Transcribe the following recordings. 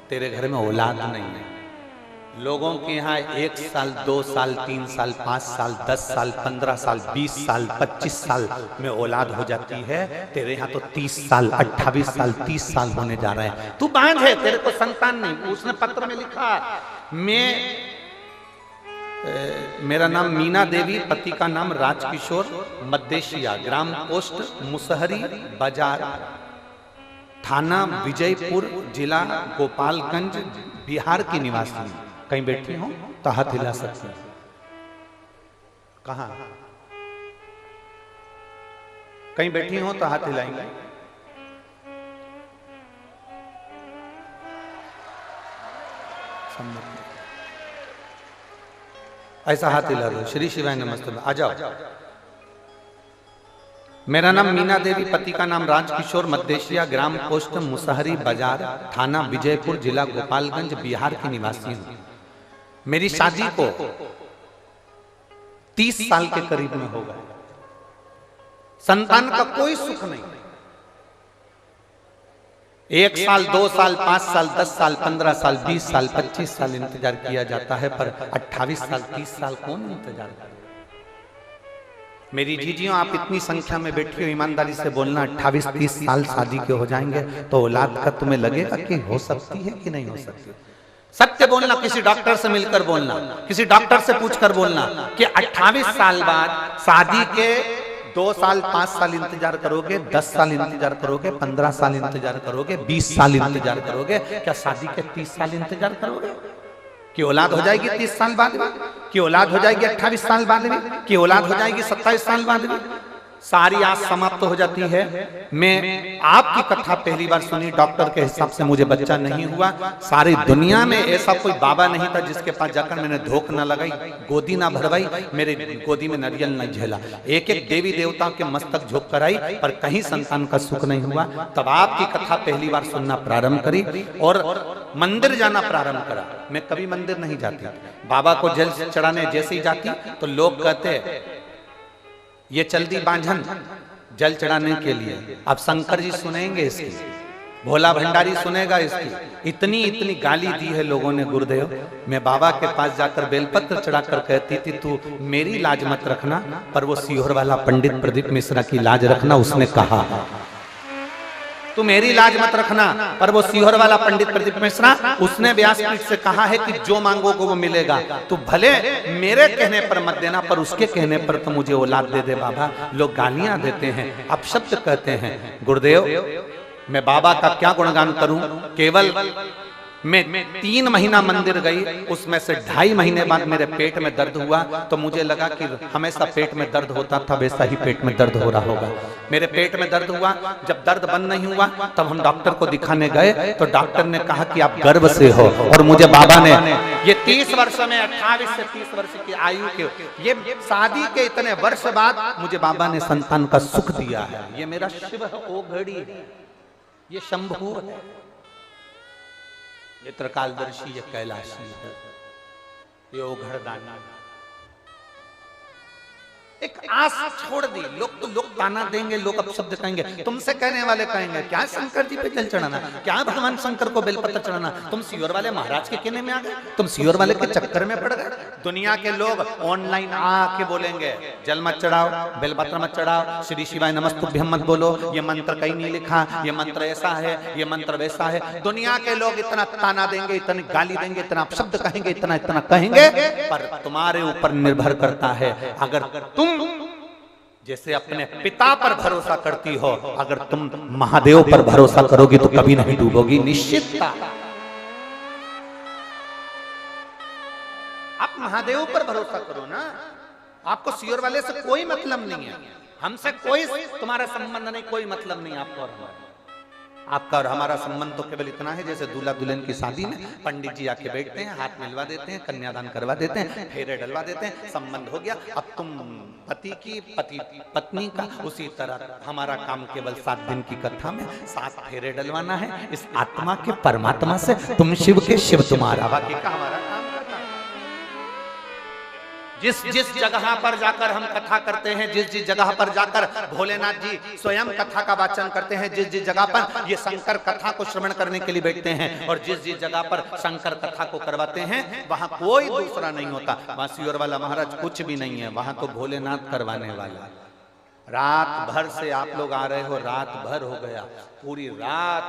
तेरे घर में औलाद नहीं है। लोगों के यहाँ 1 साल 2 साल 3 साल 5 साल 10 साल 15 साल 20 साल 25 साल में औलाद हो जाती है। तेरे यहाँ तो 30 साल 28 साल 30 साल होने जा रहे हैं। तू बांझ है, तेरे को संतान नहीं। उसने पत्र में लिखा, मेरा नाम मीना देवी, पति का नाम राजकिशोर, मद्देशिया, ग्राम पोस्ट मुसहरी बाजार, थाना विजयपुर, जिला गोपालगंज, बिहार की निवासी। कहीं बैठी हो तो हाथ हिला सकते हैं। कहां? कहीं बैठी हो तो हाथ हिलाएंगे। ऐसा हाथ हिला दो। श्री शिवाय नमस्ते। आ जाओ। मेरा नाम मीना देवी, पति का नाम राजकिशोर, मद्देशिया, ग्राम पोस्ट मुसहरी बाजार, थाना विजयपुर, जिला गोपालगंज, बिहार की निवासी हूं। मेरी शादी को 30 साल के करीब में हो गए। संतान का कोई सुख नहीं। 1 साल 2 साल 5 साल 10 साल 15 साल 20 साल 25 साल इंतजार किया जाता है, पर 28 साल 30 साल कौन इंतजार करे? मेरी जीजियों, आप इतनी संख्या में बैठी हो, ईमानदारी से बोलना, 28-30 साल शादी के हो जाएंगे तो औलाद का तुम्हें लगेगा कि हो सकती है कि नहीं हो सकती? सत्य बोलना। किसी डॉक्टर से मिलकर बोलना, किसी डॉक्टर से पूछकर बोलना कि 28 साल बाद शादी के 2 साल 5 साल इंतजार करोगे, 10 साल इंतजार करोगे, 15 साल इंतजार करोगे, 20 साल इंतजार करोगे, क्या शादी के 30 साल इंतजार करोगे? कि औलाद हो जाएगी 30 साल बाद में, कि औलाद हो जाएगी 28 साल बाद में, कि औलाद हो जाएगी 27 साल बाद में? सारी आस समाप्त हो जाती है। मैं आपकी कथा पहली बार सुनी, डॉक्टर के हिसाब से मुझे बच्चा नहीं हुआ। सारी दुनिया में ऐसा कोई बाबा नहीं था जिसके पास जाकर मैंने धोख न लगाई, गोदी ना भरवाई, मेरे गोदी में नारियल न झेला। एक एक देवी देवताओं के मस्तक झुक कर आई, पर कहीं संतान का सुख नहीं हुआ। तब आपकी कथा पहली बार सुनना प्रारंभ करी और मंदिर जाना प्रारंभ करा। मैं कभी मंदिर नहीं जाती। बाबा को जल चढ़ाने जैसे ही जाती तो लोग कहते ये चल दी बांझन जल चढ़ाने के लिए। अब शंकर जी सुनेंगे इसकी, भोला भंडारी सुनेगा इसकी। इतनी इतनी गाली दी है लोगों ने गुरुदेव। मैं बाबा के पास जाकर बेलपत्र चढ़ाकर कहती थी तू मेरी लाज मत रखना, पर वो सीहोर वाला पंडित प्रदीप मिश्रा की लाज रखना। उसने कहा तू मेरी लाज मत रखना, पर वो सीहोर वाला पंडित प्रदीप मिश्रा, उसने व्यासपीठ से कहा है कि जो मांगोगे वो मिलेगा। तू भले मेरे कहने पर मत देना, पर उसके कहने पर तो मुझे औलाद दे दे बाबा। लोग गालियां देते हैं, अपशब्द कहते हैं। गुरुदेव, मैं बाबा का क्या गुणगान करूं? केवल मैं 3 महीना मंदिर गई, उसमें से 2.5 महीने बाद मेरे पेट में दर्द हुआ, तो मुझे लगा कि हमेशा पेट में दर्द होता था, वैसा ही पेट में दर्द हो रहा होगा। मेरे पेट में दर्द हुआ, जब दर्द बंद नहीं हुआ तब हम डॉक्टर को दिखाने गए, तो डॉक्टर ने कहा कि आप गर्भ से हो। और मुझे बाबा ने ये 30 वर्ष में 28 से 30 वर्ष की आयु के, ये शादी के इतने वर्ष बाद मुझे बाबा ने संतान का सुख दिया है। ये मेरा शिव है, ओ घड़ी, ये शंभु है, ये त्रिकालदर्शी, ये कैलाशी है, ये ओघरदानी। एक आस छोड़ दी। लोग ताना देंगे, लोग अपशब्द कहेंगे, तुमसे कहने वाले कहेंगे क्या शंकर जी पे जल चढ़ाना, क्या भगवान शंकर को बेलपत्र चढ़ाना, तुम सीहोर वाले महाराज के कहने में आ गए, तुम सीहोर वाले के चक्कर में पड़ गए। दुनिया के लोग ऑनलाइन आके बोलेंगे जल मत चढ़ाओ, बेलपत्र मत चढ़ाओ, श्री शिवाय नमस्तुभ्यम मत बोलो, ये मंत्र कहीं नहीं लिखा, ये मंत्र ऐसा है, ये मंत्र वैसा है। दुनिया के लोग इतना ताना देंगे, इतनी गाली देंगे, इतना अपशब्द कहेंगे, इतना इतना कहेंगे, पर तुम्हारे ऊपर निर्भर करता है। अगर तुम जैसे अपने पिता पर भरोसा करती हो, अगर तुम महादेव पर भरोसा करोगी तो कभी नहीं डूबोगी, निश्चितता। आप महादेव पर भरोसा करो ना। आपको सीहोर वाले से कोई मतलब नहीं है, हमसे कोई तुम्हारा संबंध नहीं, कोई मतलब नहीं आपको और हमारा। आपका और हमारा संबंध तो केवल इतना है, जैसे दूल्हा दुल्हन की शादी में पंडित जी आके बैठते हैं, हाथ मिलवा देते हैं, कन्यादान करवा देते हैं, फेरे डलवा देते हैं, संबंध हो गया। अब तुम पति की, पति पत्नी का, उसी तरह हमारा काम केवल 7 दिन की कथा में 7 फेरे डलवाना है इस आत्मा के परमात्मा से। तुम शिव के, शिव तुम्हारा, बाकी का हमारा काम करना। जिस जिस जगह पर जाकर हम कथा करते हैं, जिस जिस जगह पर जाकर भोलेनाथ जी स्वयं कथा का वाचन करते हैं, जिस जिस जगह पर ये शंकर कथा को श्रवण करने के लिए बैठते हैं और जिस जिस जगह पर शंकर कथा को करवाते हैं वहां कोई दूसरा नहीं होता। वहां सियोर वाला महाराज कुछ भी नहीं है, वहां तो भोलेनाथ करवाने वाला। रात भर से आप लोग आ रहे हो, रात भर हो गया, पूरी रात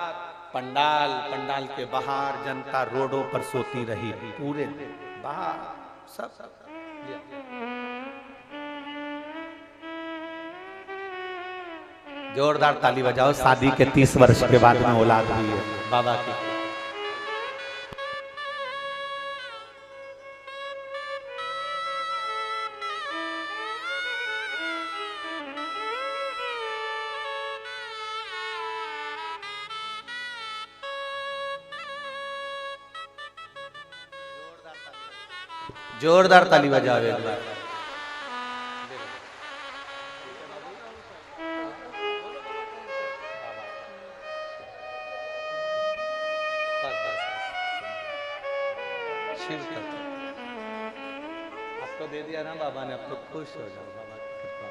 पंडाल के बाहर जनता रोडों पर सोती रही, पूरे बाहर सब। जोरदार ताली बजाओ, शादी के 30 वर्ष के बाद में औलाद हुई है बाबा की। जोरदार ताली बजाओ एक बार। आपको दे दिया ना बाबा ने, अब तो खुश हो जाओ बाबा की कृपा।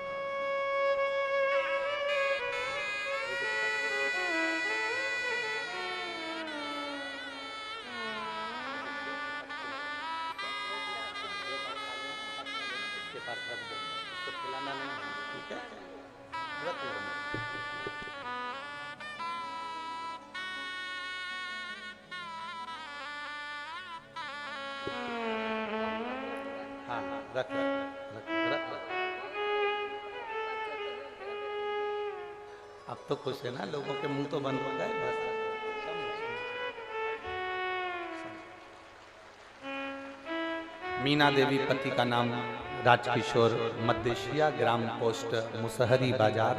के पास रख दो, उसको खिलाना नहीं, ठीक है? रख लो। हाँ रख रख रख रख। अब तो खुश है ना, लोगों के मुंह तो बंद हो गए बस। मीना देवी, पति का नाम राजकिशोर, मध्यशिया, ग्राम पोस्ट मुसहरी बाजार,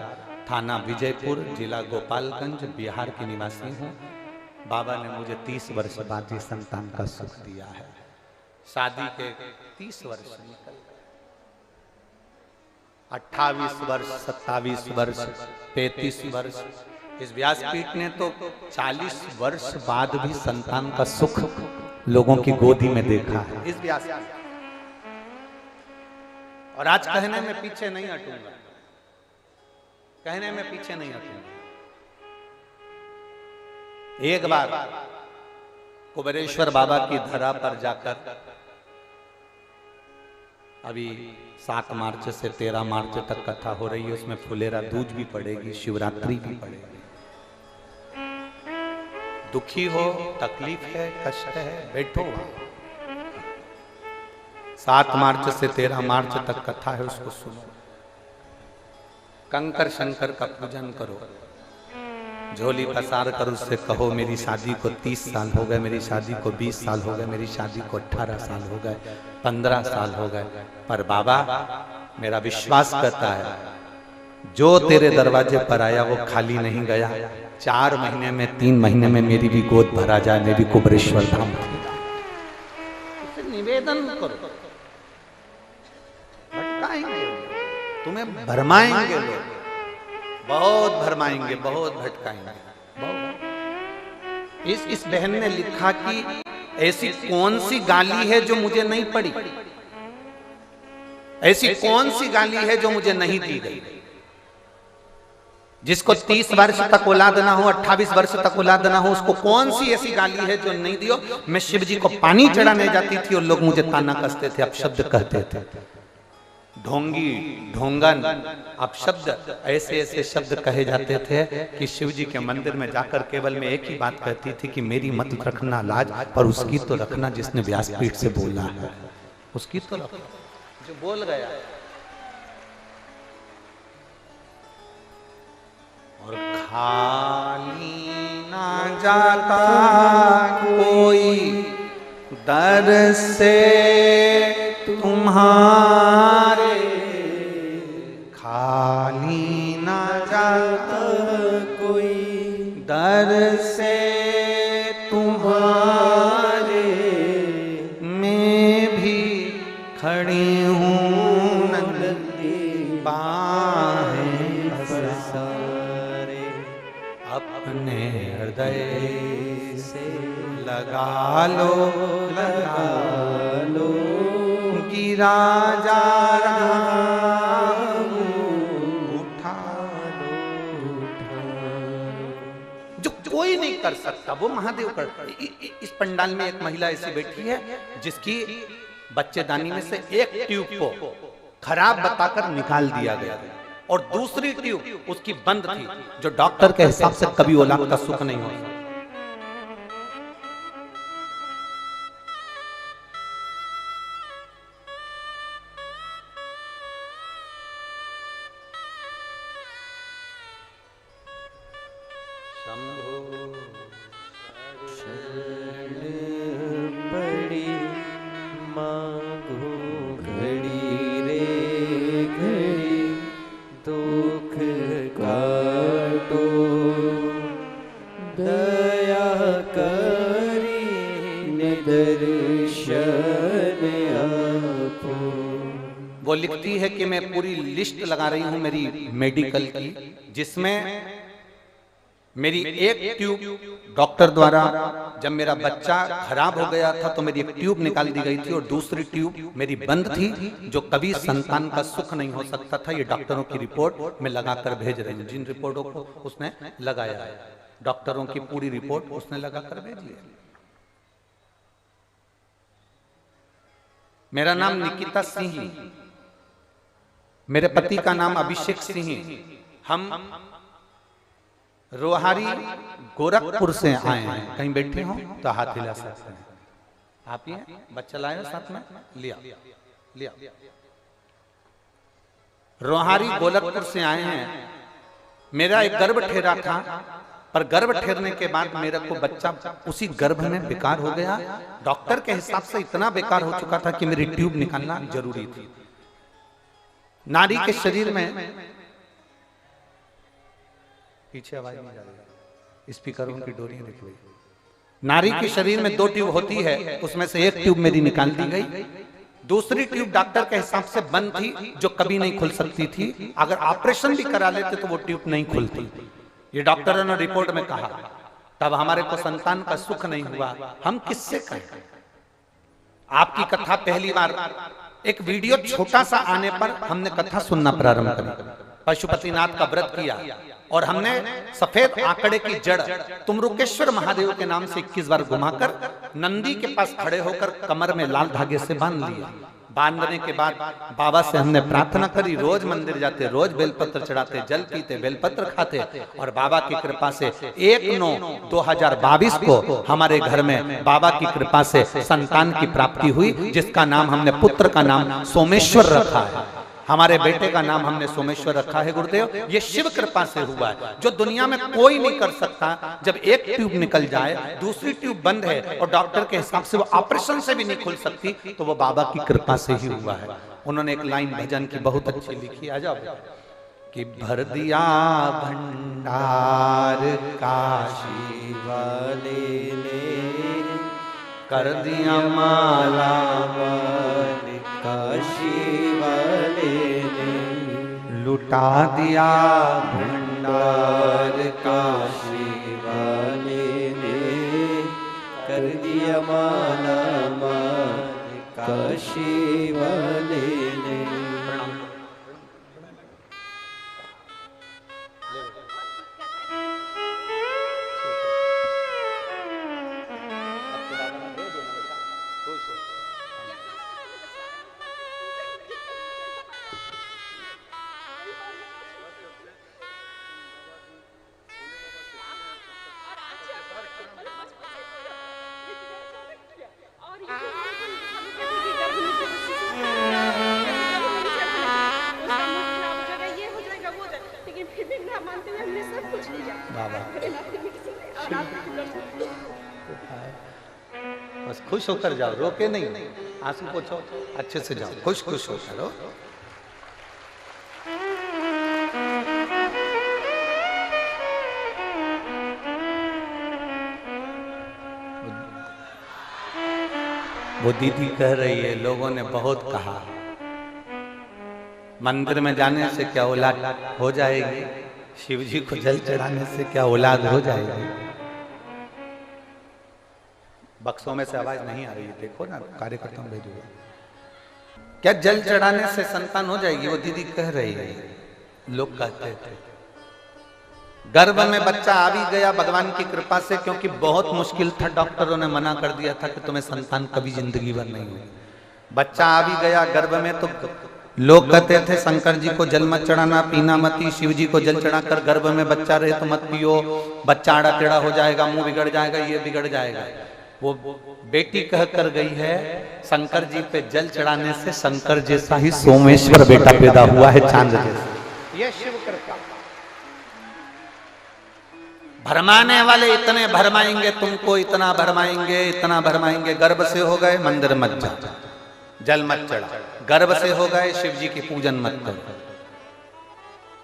थाना विजयपुर, जिला गोपालगंज, बिहार की निवासी हूँ। बाबा ने मुझे 30 वर्ष बाद ये संतान का सुख दिया है। शादी के 30 वर्ष निकल गए, 28 वर्ष, 27 वर्ष, 35 वर्ष। इस व्यासपीठ ने तो 40 वर्ष बाद भी संतान का सुख लोगों की गोदी में देखा है इस व्यासपीठ। और आज कहने में पीछे नहीं हटूंगा, कहने में पीछे नहीं हटूंगा। एक बार कुबेरेश्वर बाबा की धरा पर जाकर, अभी 7 मार्च से 13 मार्च तक कथा हो रही है, उसमें फुलेरा दूज भी पड़ेगी, शिवरात्रि भी पड़ेगी। दुखी हो, तकलीफ है, कष्ट है, बैठो। 7 मार्च से 13 मार्च तक कथा है, उसको सुनो। कंकर शंकर का पूजन करो, झोली पसार कर उससे कहो मेरी शादी को 30 साल हो गए, मेरी शादी को 20 साल हो गए, मेरी शादी को 18 साल हो गए, 15 साल हो गए, पर बाबा मेरा विश्वास करता है जो तेरे दरवाजे पर आया वो खाली नहीं गया। 4 महीने में, 3 महीने में मेरी भी गोद भरा जाए, मैं भी कुबेरेश्वर धाम निवेदन करो। भटकाएंगे, तुम्हें भरमाएंगे लोग, बहुत भरमाएंगे, बहुत भटकाएंगे, बहुत। इस बहन ने लिखा कि ऐसी कौन सी गाली है जो मुझे नहीं पड़ी, ऐसी कौन सी गाली है जो मुझे नहीं दी गई। जिसको 30 वर्ष तक औलाद ना हो, 28 वर्ष तक औलाद ना हो, उसको कौन सी ऐसी गाली है जो नहीं दियो। मैं शिव जी को पानी चढ़ाने जाती थी और लोग मुझे ताना कसते थे, अपशब्द कहते थे, ढोंगी, ढोंगन, अपशब्द, ऐसे ऐसे शब्द कहे जाते थे कि शिव जी के मंदिर में जाकर केवल मैं एक ही बात कहती थी कि मेरी मत रखना लाज, पर उसकी तो रखना जिसने व्यासपीठ से बोला है, उसकी तो रखना जो बोल गया। और खाली ना जाता कोई दर से तुम्हारे, खाली ना जाता कोई दर से तुम्हारे, मैं भी खड़ी हूँ नंदी बाहें पसारे, अपने हृदय से लगा लो, लगा लो, राजा राम उठा लो, जो कोई नहीं कर सकता वो महादेव कर। इस पंडाल में एक महिला ऐसी बैठी है जिसकी बच्चेदानी में से एक ट्यूब को खराब बताकर निकाल दिया गया और दूसरी ट्यूब उसकी बंद थी, जो डॉक्टर के हिसाब से कभी औलाद का सुख नहीं हो। वो लिखती है कि मैं पूरी लिस्ट लगा रही हूं मेरी मेडिकल की, जिसमें मेरी एक ट्यूब डॉक्टर द्वारा जब मेरा बच्चा खराब हो गया था तो मेरी एक ट्यूब निकाल दी गई थी और दूसरी ट्यूब मेरी बंद थी, जो कभी संतान का सुख नहीं हो सकता था। ये डॉक्टरों की रिपोर्ट में लगाकर भेज रही हूं। जिन रिपोर्टों को उसने लगाया है, डॉक्टरों की पूरी रिपोर्ट उसने लगाकर भेजी है। मेरा नाम निकिता सिंह, मेरे पति का नाम अभिषेक सिंह। हम रोहारी गोरखपुर से आए हैं। कहीं बैठे हो तो हाथ हिला सकते हैं। आप ही बच्चा लाए हो साथ में? लिया लिया। रोहारी गोरखपुर से आए हैं। मेरा एक गर्भ ठेरा था, पर गर्भ ठेरने के बाद मेरे को बच्चा उसी गर्भ में बेकार हो गया। डॉक्टर के हिसाब से इतना बेकार हो चुका था कि मेरी ट्यूब निकालना जरूरी थी। नारी के शरीर में, पीछे आवाज नहीं जा रही, स्पीकरों की डोरियां दिख रही। नारी के शरीर में 2 ट्यूब होती है, उसमें से एक ट्यूब मेरी निकाल दी गई, दूसरी ट्यूब डॉक्टर के हिसाब से बंद थी, जो कभी नहीं खुल सकती थी। अगर ऑपरेशन भी करा लेते तो वो ट्यूब नहीं खुलती। ये डॉक्टरों ने रिपोर्ट में कहा। तब हमारे को संतान का सुख नहीं हुआ। हम किससे कहें? आपकी कथा पहली बार एक वीडियो छोटा सा आने पर हमने कथा सुनना प्रारंभ करी। पशुपतिनाथ का व्रत किया और हमने सफेद आंकड़े की जड़ तुमरुकेश्वर महादेव के नाम से 21 बार घुमाकर नंदी के पास खड़े होकर कमर में लाल धागे से बांध लिया। बांधने के बाद बाबा से हमने प्रार्थना करी। रोज मंदिर जाते, रोज बेलपत्र चढ़ाते, जल पीते, बेलपत्र खाते, और बाबा की कृपा से 1/9/2022 को हमारे घर में बाबा की कृपा से संतान की प्राप्ति हुई, जिसका नाम हमने, पुत्र का नाम सोमेश्वर रखा है। हमारे बेटे का नाम हमने सोमेश्वर रखा है गुरुदेव। ये शिव कृपा से हुआ है, जो दुनिया में कोई नहीं कर सकता। जब एक ट्यूब निकल जाए, दूसरी ट्यूब बंद है और डॉक्टर के हिसाब से वो ऑपरेशन से भी नहीं खुल सकती, तो वो बाबा की कृपा से ही हुआ है। उन्होंने एक लाइन भजन की बहुत अच्छी लिखी, आ जाओ, कि भर दिया भंडार काशी वाले ने, कर दिया माला वाले काशी वाले ने, लुटा दिया भंडार काशी वाले ने, कर दिया माला वाले काशी वाले ने। बस खुश होकर जाओ, रोके नहीं, आंसू पोछो, अच्छे से जाओ, खुश खुश होकर रहो। वो दीदी कह रही है, लोगों ने बहुत कहा मंदिर में जाने से क्या औलाद हो जाएगी, शिव जी को जल चढ़ाने से क्या औलाद हो जाएगी। बक्सों में से आवाज नहीं आ रही है, देखो ना कार्यकर्ताओं भेजो। क्या जल चढ़ाने से संतान हो जाएगी? वो दीदी कह रही है, लोग कहते थे। गर्भ में बच्चा आ भी गया भगवान की कृपा से, क्योंकि बहुत मुश्किल था, डॉक्टरों ने मना कर दिया था कि तुम्हें संतान कभी जिंदगी भर नहीं होगी। बच्चा आ भी गया गर्भ में, तो लोग कहते थे शंकर जी को जल मत चढ़ाना, पीना मत, शिव जी को जल चढ़ाकर गर्भ में बच्चा रहे तो मत पियो, बच्चा आड़ा टेढ़ा हो जाएगा, मुंह बिगड़ जाएगा, ये बिगड़ जाएगा। वो बेटी कह कर गई है शंकर जी पे जल चढ़ाने से शंकर जैसा ही सोमेश्वर बेटा पैदा हुआ है, चांद जैसा। ये शिव कृपा। भरमाने वाले इतने भरमाएंगे तुमको, इतना भरमाएंगे, इतना भरमाएंगे। गर्भ से हो गए मंदिर मत जाओ, जल मत चढ़ा। गर्भ से हो गए शिव जी की पूजन मत करो।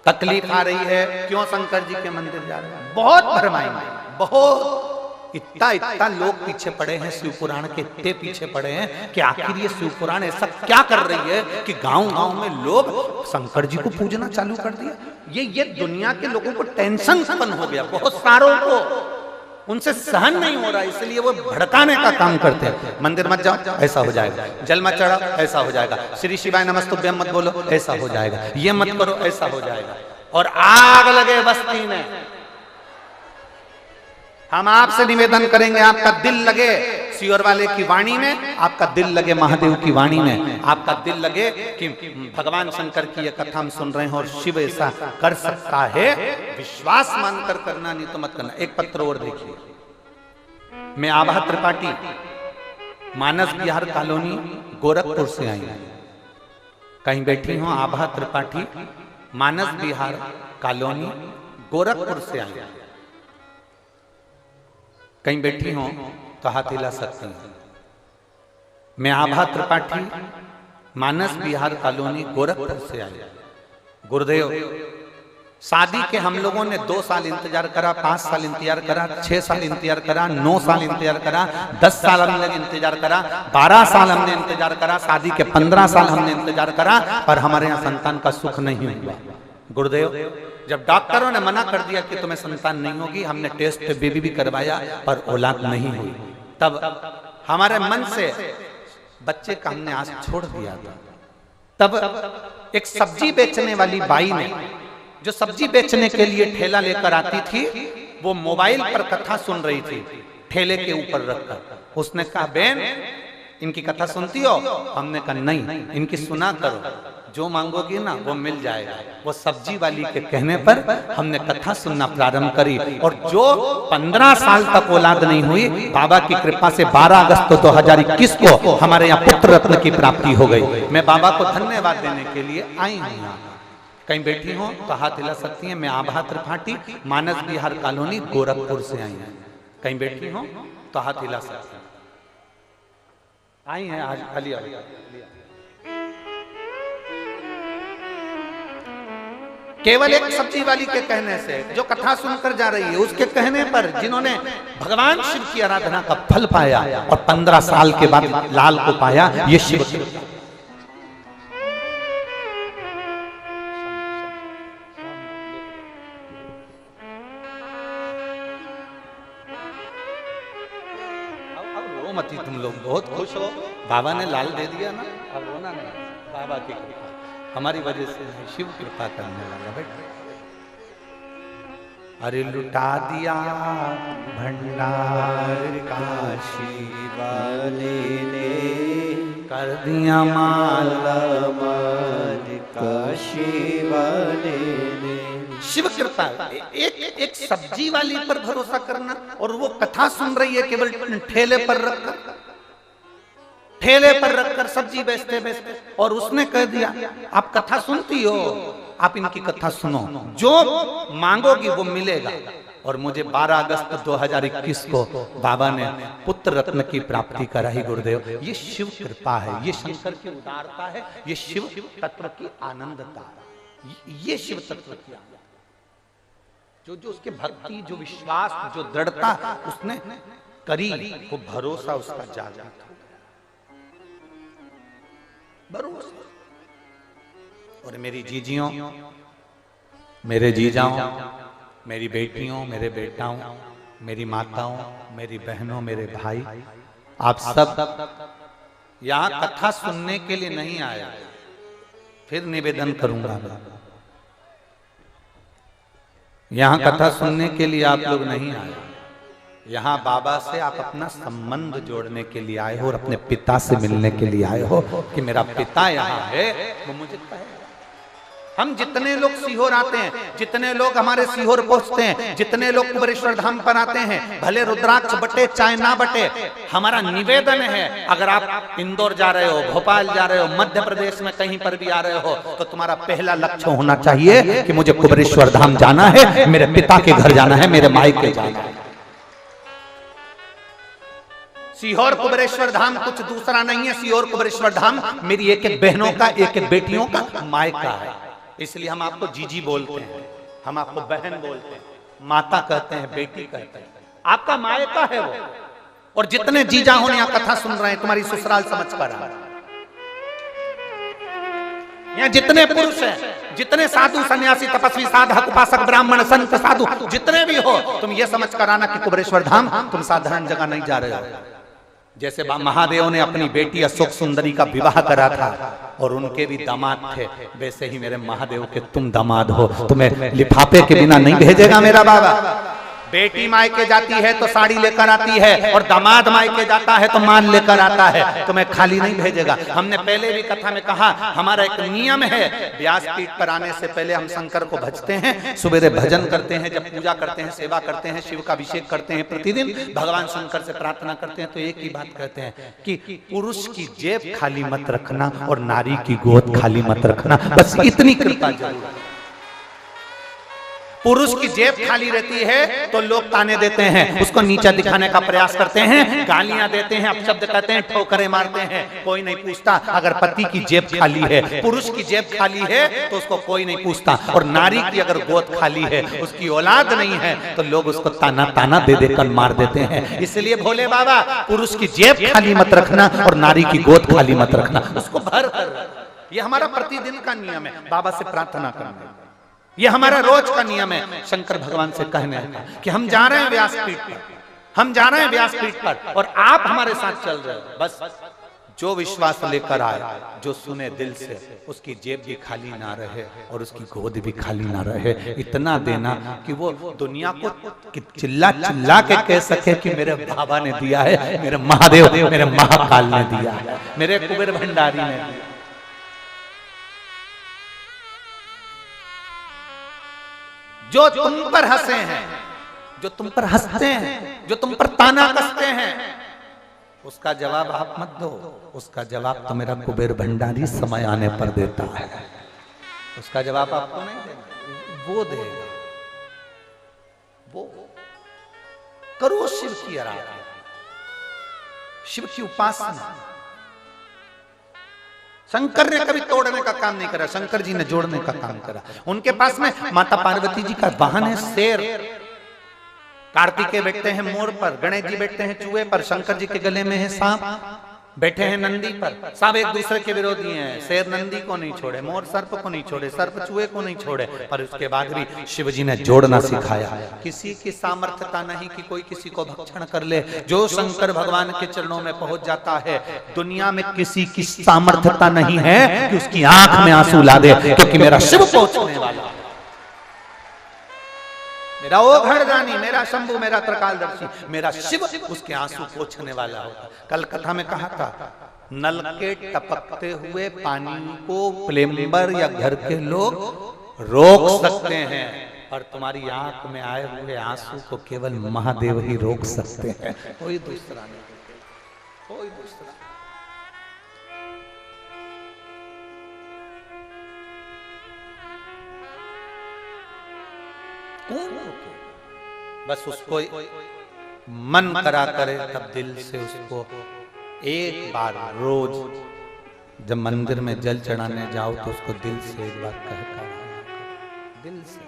तकलीफ आ रही है, क्यों शंकर जी के मंदिर जा रहे हैं? बहुत भरमाएंगे, बहुत। इतना लोग पीछे पड़े हैं शिव पुराण के, इतने पीछे पड़े हैं कि आखिर ये शिव पुराण ऐसा क्या कर रही है कि गांव-गांव में लोग शंकर जी को पूजना चालू कर दिया। ये दुनिया के लोगों को टेंशन उत्पन्न हो गया, बहुत सारों को, उनसे सहन नहीं हो रहा, इसलिए वो भड़काने का काम करते हैं। मंदिर मत जाओ, ऐसा हो जाएगा। जल मत चढ़ाओ, ऐसा हो जाएगा। श्री शिवाय नमस्तुभ्यम मत बोलो, ऐसा हो जाएगा। ये मत करो, ऐसा हो जाएगा। और आग लगे बस्ती में। हम आपसे निवेदन करेंगे, आपका दिल लगे शिवर वाले की वाणी में, आपका दिल लगे महादेव की वाणी में, आपका दिल लगे कि भगवान शंकर की ये कथा हम सुन रहे हैं और शिव ऐसा कर सकता है, विश्वास मानकर करना, नहीं तो मत करना। एक पत्र और देखिए। मैं आभा त्रिपाठी, मानस बिहार कॉलोनी, गोरखपुर से आई हूं। कहीं बैठी हूं, आभा त्रिपाठी, मानस बिहार कॉलोनी, गोरखपुर से आई हूं। कहीं बैठी हूं तो हाथ हिला सकती हैं। मैं आभा त्रिपाठी, मानस बिहार कॉलोनी, गोरखपुर से आई। गुरुदेव, शादी के हम लोगों ने 2 साल इंतजार करा, 5 साल इंतजार करा, 6 साल इंतजार करा, 9 साल इंतजार करा, 10 साल हमने इंतजार करा, 12 साल हमने इंतजार करा, शादी के 15 साल हमने इंतजार करा, पर हमारे यहाँ संतान का सुख नहीं हुआ। गुरुदेव, जब डॉक्टरों ने मना कर दिया कि तुम्हें संतान नहीं होगी, हमने टेस्ट बेबी भी करवाया पर औलाद नहीं हुई, तब हमारे मन से बच्चे का हमने आस छोड़ दिया था। तब एक सब्जी बेचने वाली बाई ने, जो सब्जी बेचने के लिए ठेला लेकर आती थी, वो मोबाइल पर कथा सुन रही थी ठेले के ऊपर रखकर। उसने कहा, बहन इनकी कथा सुनती हो? हमने कहा नहीं, इनकी सुना करो, जो मांगोगी ना वो मिल जाएगा। वो सब्जी वाली के कहने पर हमने कथा सुनना प्रारंभ करी, और जो 15 साल तक औलाद नहीं हुई, बाबा की कृपा से 12 अगस्त 2021 को हमारे यहाँ पुत्र रत्न की प्राप्ति हो गई। मैं बाबा को धन्यवाद देने के लिए आई हूँ यहाँ। कहीं बैठी हो तो हाथ हिला सकती हैं। मैं आभा त्रिपाठी, मानस बिहार कॉलोनी, गोरखपुर से आई हूँ। कहीं बैठी हो तो हाथ हिला सकती हैं। आई हैं आज अलिया। केवल एक सब्जी वाली के कहने से, जो कथा सुनकर जा रही है, उसके कहने पर जिन्होंने भगवान शिव की आराधना का फल पाया और 15 साल के बाद लाल को पाया, ये शिव। रो मती, तुम लोग बहुत खुश हो, बाबा ने लाल दे दिया ना, अब रोना नहीं, बाबा की कृपा हमारी वजह से शिव कृपा करने वाला। बेटा, अरे लुटा दिया भंडार काशी वाले ने, कर दिया माला माल काशी वाले ने। शिव कृपा। एक सब्जी वाली पर भरोसा करना, और वो कथा सुन रही है केवल ठेले पर रखकर, ठेले पर रखकर सब्जी बेचते बेचते, और उसने कह दिया आप कथा सुनती हो, आप इनकी कथा सुनो, जो मांगोगी वो मिलेगा। और मुझे 12 अगस्त 2021 को बाबा ने पुत्र रत्न की प्राप्ति कराई। गुरुदेव, ये शिव कृपा है, ये शंकर की उदारता है, ये शिव तत्व की आनंदता, ये शिव तत्व की आनंद। जो उसके भक्ति, जो विश्वास, जो दृढ़ता उसने करी, वो भरोसा उसका जागा था, भरोसा। और मेरी जीजियों, मेरे जीजाओं, मेरी बेटियों, मेरे बेटाओं, मेरी माताओं, मेरी बहनों, मेरे भाई, आप सब यहां कथा सुनने के लिए नहीं आया। फिर निवेदन करूंगा मैं, यहां कथा सुनने के लिए आप लोग नहीं आए, यहां बाबा से आप अपना संबंध जोड़ने के लिए आए हो और अपने पिता से मिलने के लिए आए हो कि मेरा पिता यहाँ है, वो मुझे कहेगा। हम जितने लोग सीहोर आते हैं, जितने लोग हमारे सीहोर पहुंचते हैं, जितने लोग कुबेरेश्वर धाम पर आते हैं, भले रुद्राक्ष बटे चाहे ना बटे, हमारा निवेदन है अगर आप इंदौर जा रहे हो, भोपाल जा रहे हो, मध्य प्रदेश में कहीं पर भी आ रहे हो, तो तुम्हारा पहला लक्ष्य होना चाहिए कि मुझे कुबेरेश्वर धाम जाना है, मेरे पिता के घर जाना है, मेरे मायके जाना है। सीहोर कुबेरेश्वर धाम कुछ दूसरा नहीं है, सीहोर कुबेरेश्वर धाम मेरी एक एक बहनों का, एक एक बेटियों का मायका है। इसलिए हम आपको जीजी बोलते हैं, हम आपको बहन बोलते हैं, माता कहते हैं, बेटी कहते हैं, आपका मायका है वो। और जितने जीजा हो यहाँ कथा सुन रहे हैं, तुम्हारी ससुराल समझ कर आ, यहाँ जितने पुरुष हैं, जितने साधु सन्यासी तपस्वी साधक उपासक ब्राह्मण संत साधु जितने भी हो, तुम ये समझ कर आना कि कुबेरेश्वर धाम तुम साधारण जगह नहीं जा रहे हो। जैसे महादेव ने अपनी बेटी अशोक सुंदरी का विवाह करा था और उनके भी दामाद थे, वैसे ही मेरे महादेव के तुम दामाद हो, तुम्हें लिफाफे के बिना नहीं भेजेगा मेरा बाबा। बेटी मायके जाती है तो साड़ी लेकर आती है और दामाद मायके जाता है तो माल लेकर आता है, तुम्हें खाली नहीं भेजेगा। हमने पहले भी कथा में कहा, हमारा एक नियम है, व्यासपीठ पर आने से पहले हम शंकर को भजते हैं, सुबेरे भजन करते हैं, जब पूजा करते हैं, सेवा करते हैं, शिव का अभिषेक करते हैं, प्रतिदिन भगवान शंकर से प्रार्थना करते हैं, तो एक ही बात कहते हैं कि पुरुष की जेब खाली मत रखना और नारी की गोद खाली मत रखना, बस इतनी कृपा जरूर। पुरुष की जेब खाली रहती है तो लोग ताने देते हैं, उसको नीचा दिखाने का प्रयास करते हैं, गालियां देते हैं, अपशब्द कहते हैं, ठोकरें मारते हैं, कोई नहीं पूछता। अगर पति की जेब खाली है, पुरुष की जेब खाली है तो उसको कोई नहीं पूछता। और नारी की अगर गोद खाली है, उसकी औलाद नहीं है, तो लोग उसको ताना ताना दे देकर मार देते हैं। इसलिए भोले बाबा, पुरुष की जेब खाली मत रखना और नारी की गोद खाली मत रखना, उसको भर कर। ये हमारा प्रतिदिन का नियम है, बाबा से प्रार्थना करना, ये हमारा रोज का नियम है। शंकर भगवान से कहने का कि हम जा रहे हैं व्यासपीठ पर, हम जा रहे हैं व्यासपीठ पर और आप हमारे साथ चल रहे हो। बस जो विश्वास लेकर आए, जो सुने दिल से, उसकी जेब भी खाली ना रहे और उसकी गोद भी खाली ना रहे। इतना देना कि वो दुनिया को चिल्ला चिल्ला के कह सके कि मेरे बाबा ने दिया है, मेरे महादेव, मेरे महाकाल ने दिया है, मेरे कुबेर भंडारी ने दिया। जो तुम पर हंसे हैं, जो तुम पर हंसते हैं, जो तुम पर ताना कसते हैं, उसका जवाब आप मत दो, उसका जवाब तो मेरा कुबेर भंडारी समय आने पर देता है। उसका जवाब आपको नहीं देना, वो देगा। वो करो शिव की आराधना, शिव की उपासना। शंकर ने कभी तोड़ने का काम नहीं करा, शंकर जी ने जोड़ने का काम करा। उनके पास में माता पार्वती जी का वाहन है शेर, कार्तिकेय बैठते हैं मोर पर, गणेश जी बैठते हैं चूहे पर, शंकर जी के गले में है सांप, बैठे हैं नंदी पर। सब एक दूसरे के विरोधी हैं। शेर नंदी को नहीं छोड़े, मोर सर्प को नहीं छोड़े, सर्प चूहे को नहीं छोड़े, पर उसके बाद भी शिव जी ने जोड़ना सिखाया। किसी की सामर्थ्यता नहीं कि कोई किसी को भक्षण कर ले। जो शंकर भगवान के चरणों में पहुंच जाता है, दुनिया में किसी की सामर्थ्यता नहीं है कि उसकी आंख में आंसू ला दे, क्योंकि मेरा शिव पहुंचने वाला, मेरा ओ घरदानी, मेरा शंभु, मेरा त्रिकालदर्शी, मेरा शिव उसके आंसू पोंछने वाला होगा। कल कथा में कहा था, नल के टपकते हुए पानी को प्लम्बर या घर के लोग रोक सकते हैं, पर तुम्हारी आंख में आए हुए आंसू को केवल महादेव ही रोक सकते हैं, कोई दूसरा नहीं, कोई दूसरा। बस उसको मन करा करे, तब दिल से उसको एक बार रोज जब मंदिर में जल चढ़ाने जाओ तो उसको दिल से एक बार कहकर, दिल से।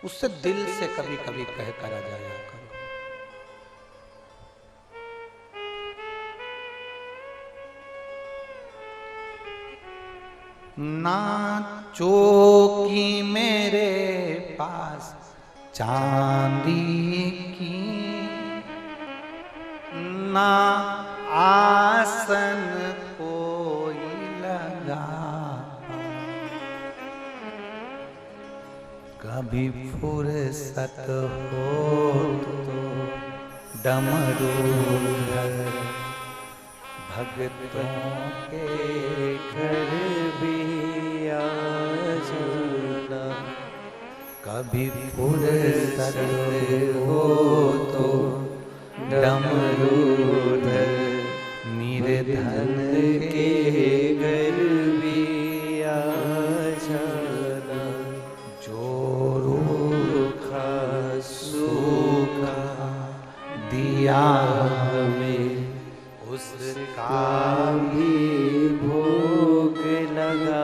उससे दिल से कभी कभी कह कर आ जाया करो। ना चौकी मेरे पास चांदी की, ना आसन कोई लगा, कभी फुर्सत हो तो डमरू भगतों के घर भी आ जाना, कभी फुर्सत हो तो डमरू निर्धन के घर भी आ जाना, जो रूखा सूखा दिया हमें उसका भी भोग लगा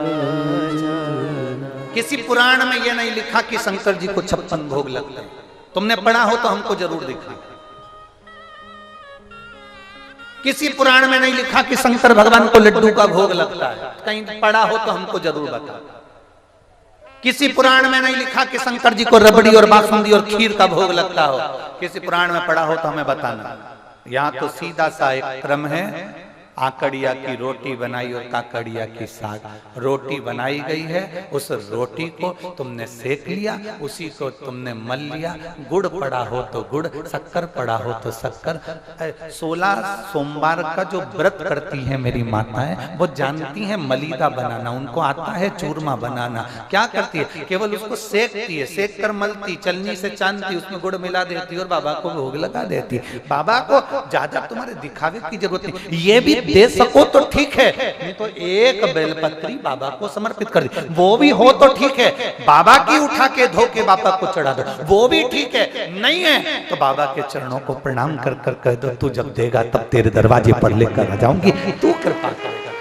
जाना। किसी पुराण में यह नहीं लिखा कि शंकर जी को 56 भोग लगते हैं। तुमने पढ़ा हो तो हमको जरूर दिखा। किसी पुराण में नहीं लिखा कि शंकर भगवान को लड्डू का भोग लगता है। कहीं पढ़ा हो तो हमको जरूर बता। किसी पुराण में नहीं लिखा कि शंकर जी को रबड़ी और बासुंदी और खीर का भोग लगता हो। किसी पुराण में पढ़ा हो तो हमें बताना। यहाँ तो सीधा सा एक क्रम है, आकड़िया की रोटी बनाई और काकड़िया की साग। रोटी बनाई गई है, उस रोटी को तुमने सेक लिया, उसी को तुमने मल लिया। गुड़ पड़ा हो तो गुड़, शक्कर पड़ा हो तो शक्कर। 16 सोमवार का जो व्रत करती हैं मेरी माताएं, वो जानती हैं मलीदा बनाना, उनको आता है चूरमा बनाना। क्या करती है? केवल उसको सेकती है, सेक कर मलती, चलनी से चांदती, उसमें गुड़ मिला देती और बाबा को भोग लगा देती। बाबा को ज्यादा तुम्हारे दिखावे की जरूरत नहीं। ये भी दे सको तो ठीक है, नहीं तो एक बेलपत्री बाबा को समर्पित कर दी, वो भी हो तो ठीक है। बाबा की उठा के धो के बाबा को चढ़ा दो, वो भी ठीक है। नहीं है तो बाबा के चरणों को प्रणाम कर कर कह दो, तू जब देगा तब तेरे दरवाजे पर लेकर आ जाऊंगी, तू कृपा करेगा।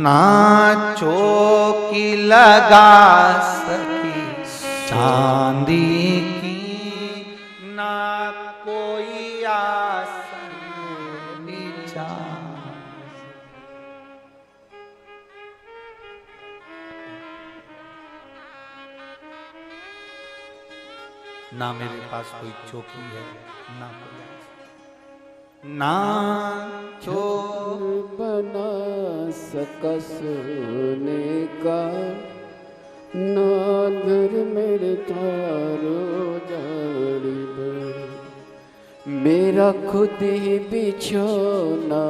ना चौकी लगा सकी चांदी की, ना कोई आसन नीचा, ना मेरे पास कोई चौकी है, ना ना जो बना सका सोने का, ना घर मेरे तारो जाड़ी बड़ी, मेरा खुद ही बिछोना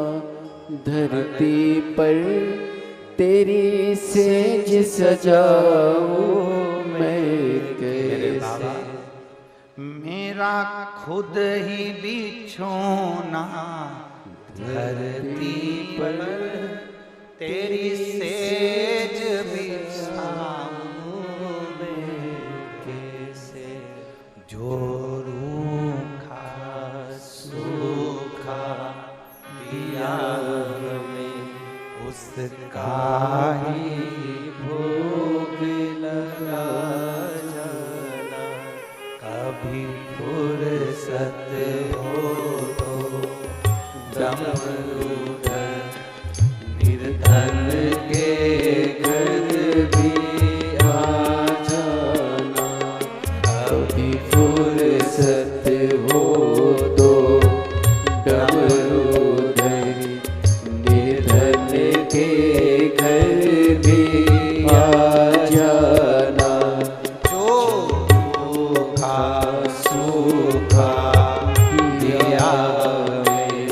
धरती पर, तेरी सेज सजाऊं मैं कैसे। मेरा खुद ही बिछोना धरती पर, तेरी सेज बिछाऊं मैं कैसे। जो रूखा सूखा दिया हमें उसका ही भोग लगा जाना, कभी फुर्सत हो तो डमरू निर्धन के घर भी आ जाना, कभी फुर्सत हो तो डमरू धरी निर्धन के घर भी आ जाना। जो रूखा सूखा दिया हमें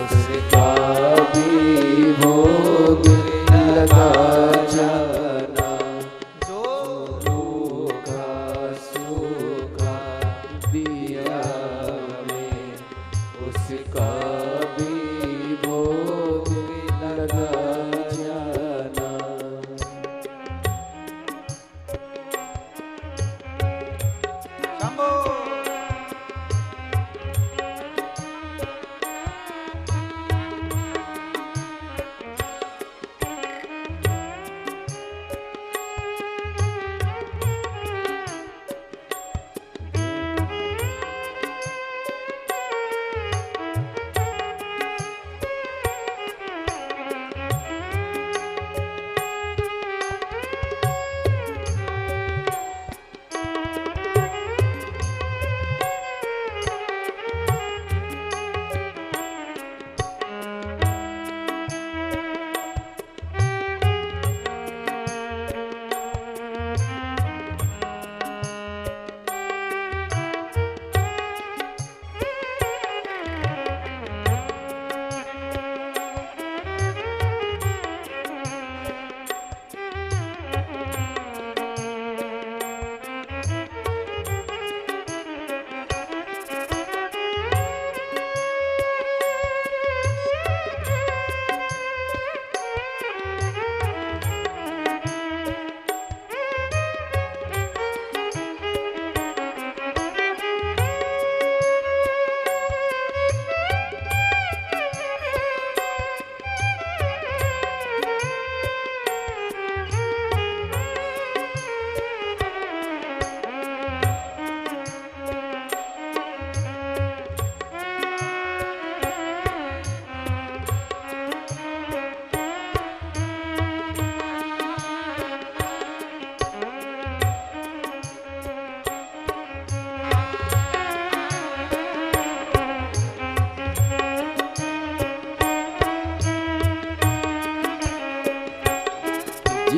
उसका भी भोग लगा जाना, जो रूखा सूखा दिया हमें उसका भी भोग लगा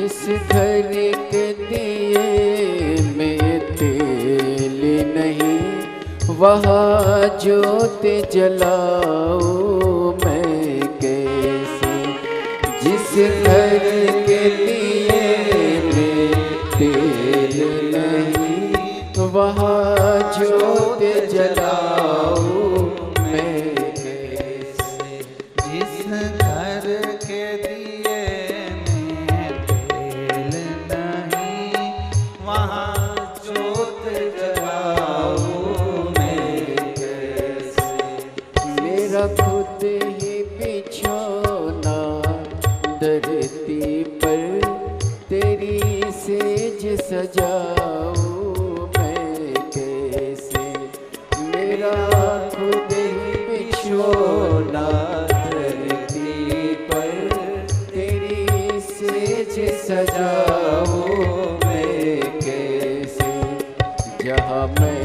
जिस घर के दिए में तेल नहीं, वहाँ जोत जलाऊं मैं कैसे। जिस घर के दिए में तेल नहीं, वहाँ जोत जलाऊं मैं कैसे। जिस घर के दिए में तेल नहीं, वहाँ जोत जलाऊं मैं कैसे। मेरा खुद ही बिछौना धरती पर, तेरी सेज सजाऊं मैं कैसे। मेरा खुद ही बिछौना धरती पर, तेरी सेज सजाऊं मैं कैसे। जहाँ मैं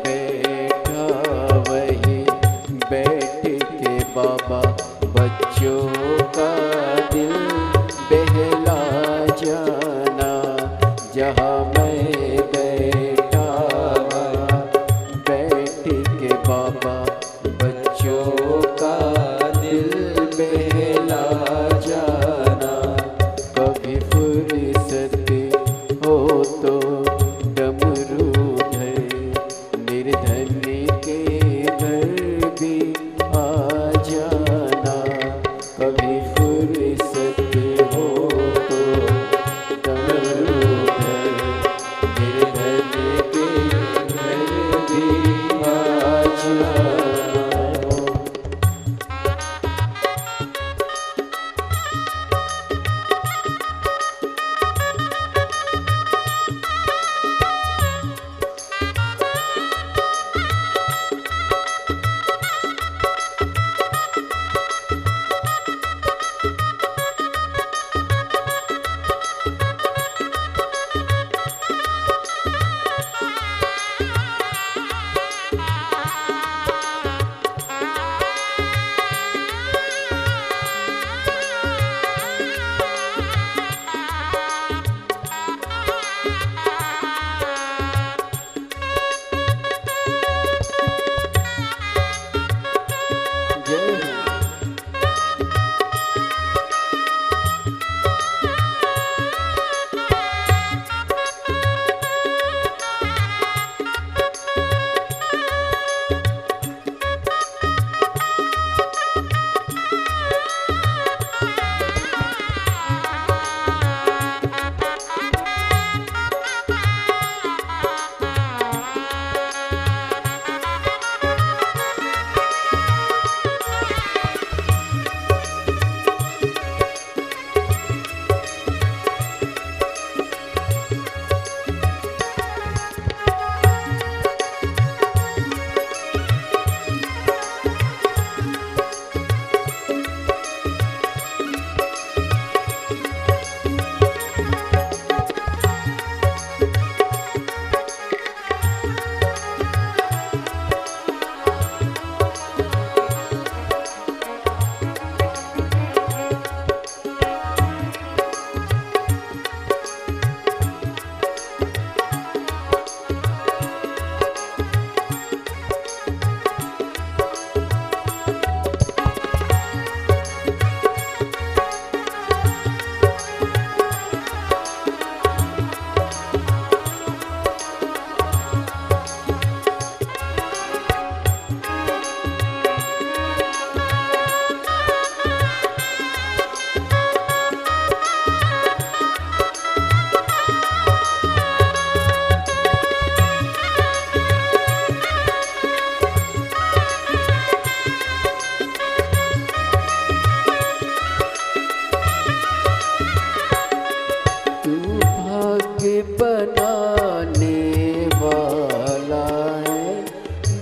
बैठा वही बैठ के बाबा बच्चों का दिल बहला जाना। जहाँ मैं बैठा बैठ के बाबा बच्चों का दिल बहला जाना। कभी फुर्सत हो तो डमरू धर, निर्धन के घर भी आ जाना। कभी फुर्सत हो तो डमरू धर, निर्धन के घर भी आ जाना।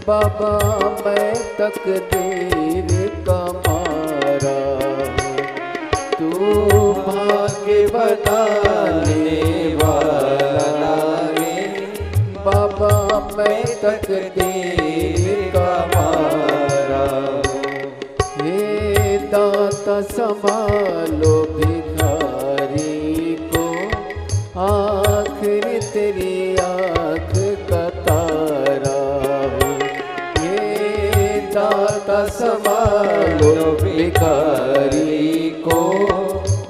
बाबा मैं तकदीर का मारा, तू भाग्य बताने वाला है। बाबा मैं तकदीर का मारा, हे दाता संभालो भिखारी को, आखिर तेरी आँख का तारा हूँ। ये दाता संभालो भिखारी को,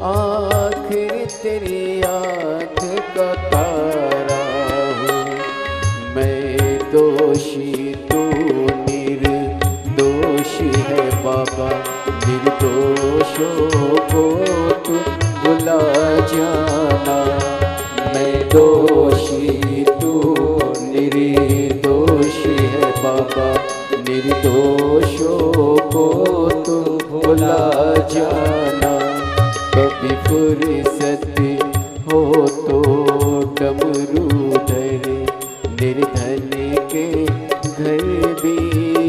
आखिर तेरी आँख का तारा हूँ। मैं दोषी तू निर्दोषी है बाबा, निर्दोषों को तू भुला जाना। मैं दोषी तू निर्दोषी है बाबा, निर्दोषों को तू भुला जाना। कभी फुर्सत हो तो डमरू धरे, निर्धन के घर भी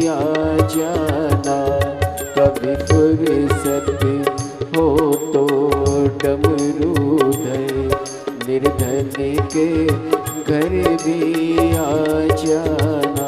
आ जाना। कभी फुर्सत हो तो डमरू धरे, निर्धन के घर भी आ जाना।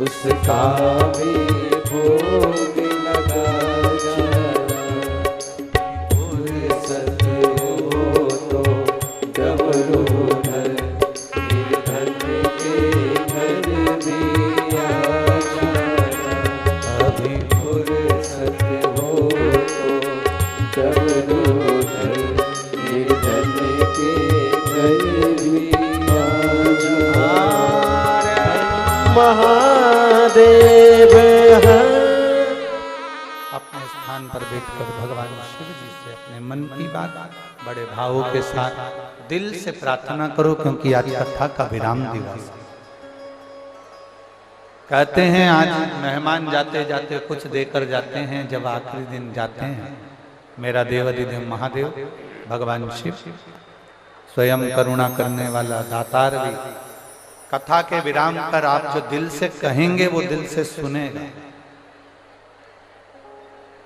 उसका भी भोग लगा फुर्सत हो तो डमरूधर निर्धन के घर भी आ जाना। अभी फुर्सत हो तो डमरूधर निर्धन के घर भी आ जाना। महादेव है। अपने स्थान पर बैठकर भगवान शिव जी से अपने मन की बात बड़े भावों के साथ दिल से प्रार्थना करो, क्योंकि आज कथा का विराम दिवस। कहते हैं आज मेहमान जाते जाते कुछ देकर जाते हैं, जब आखिरी दिन जाते हैं मेरा देवाधिदेव महादेव भगवान शिव स्वयं करुणा करने वाला दातार भी कथा के विराम पर आप जो दिल से कहेंगे वो दिल से सुनेगा।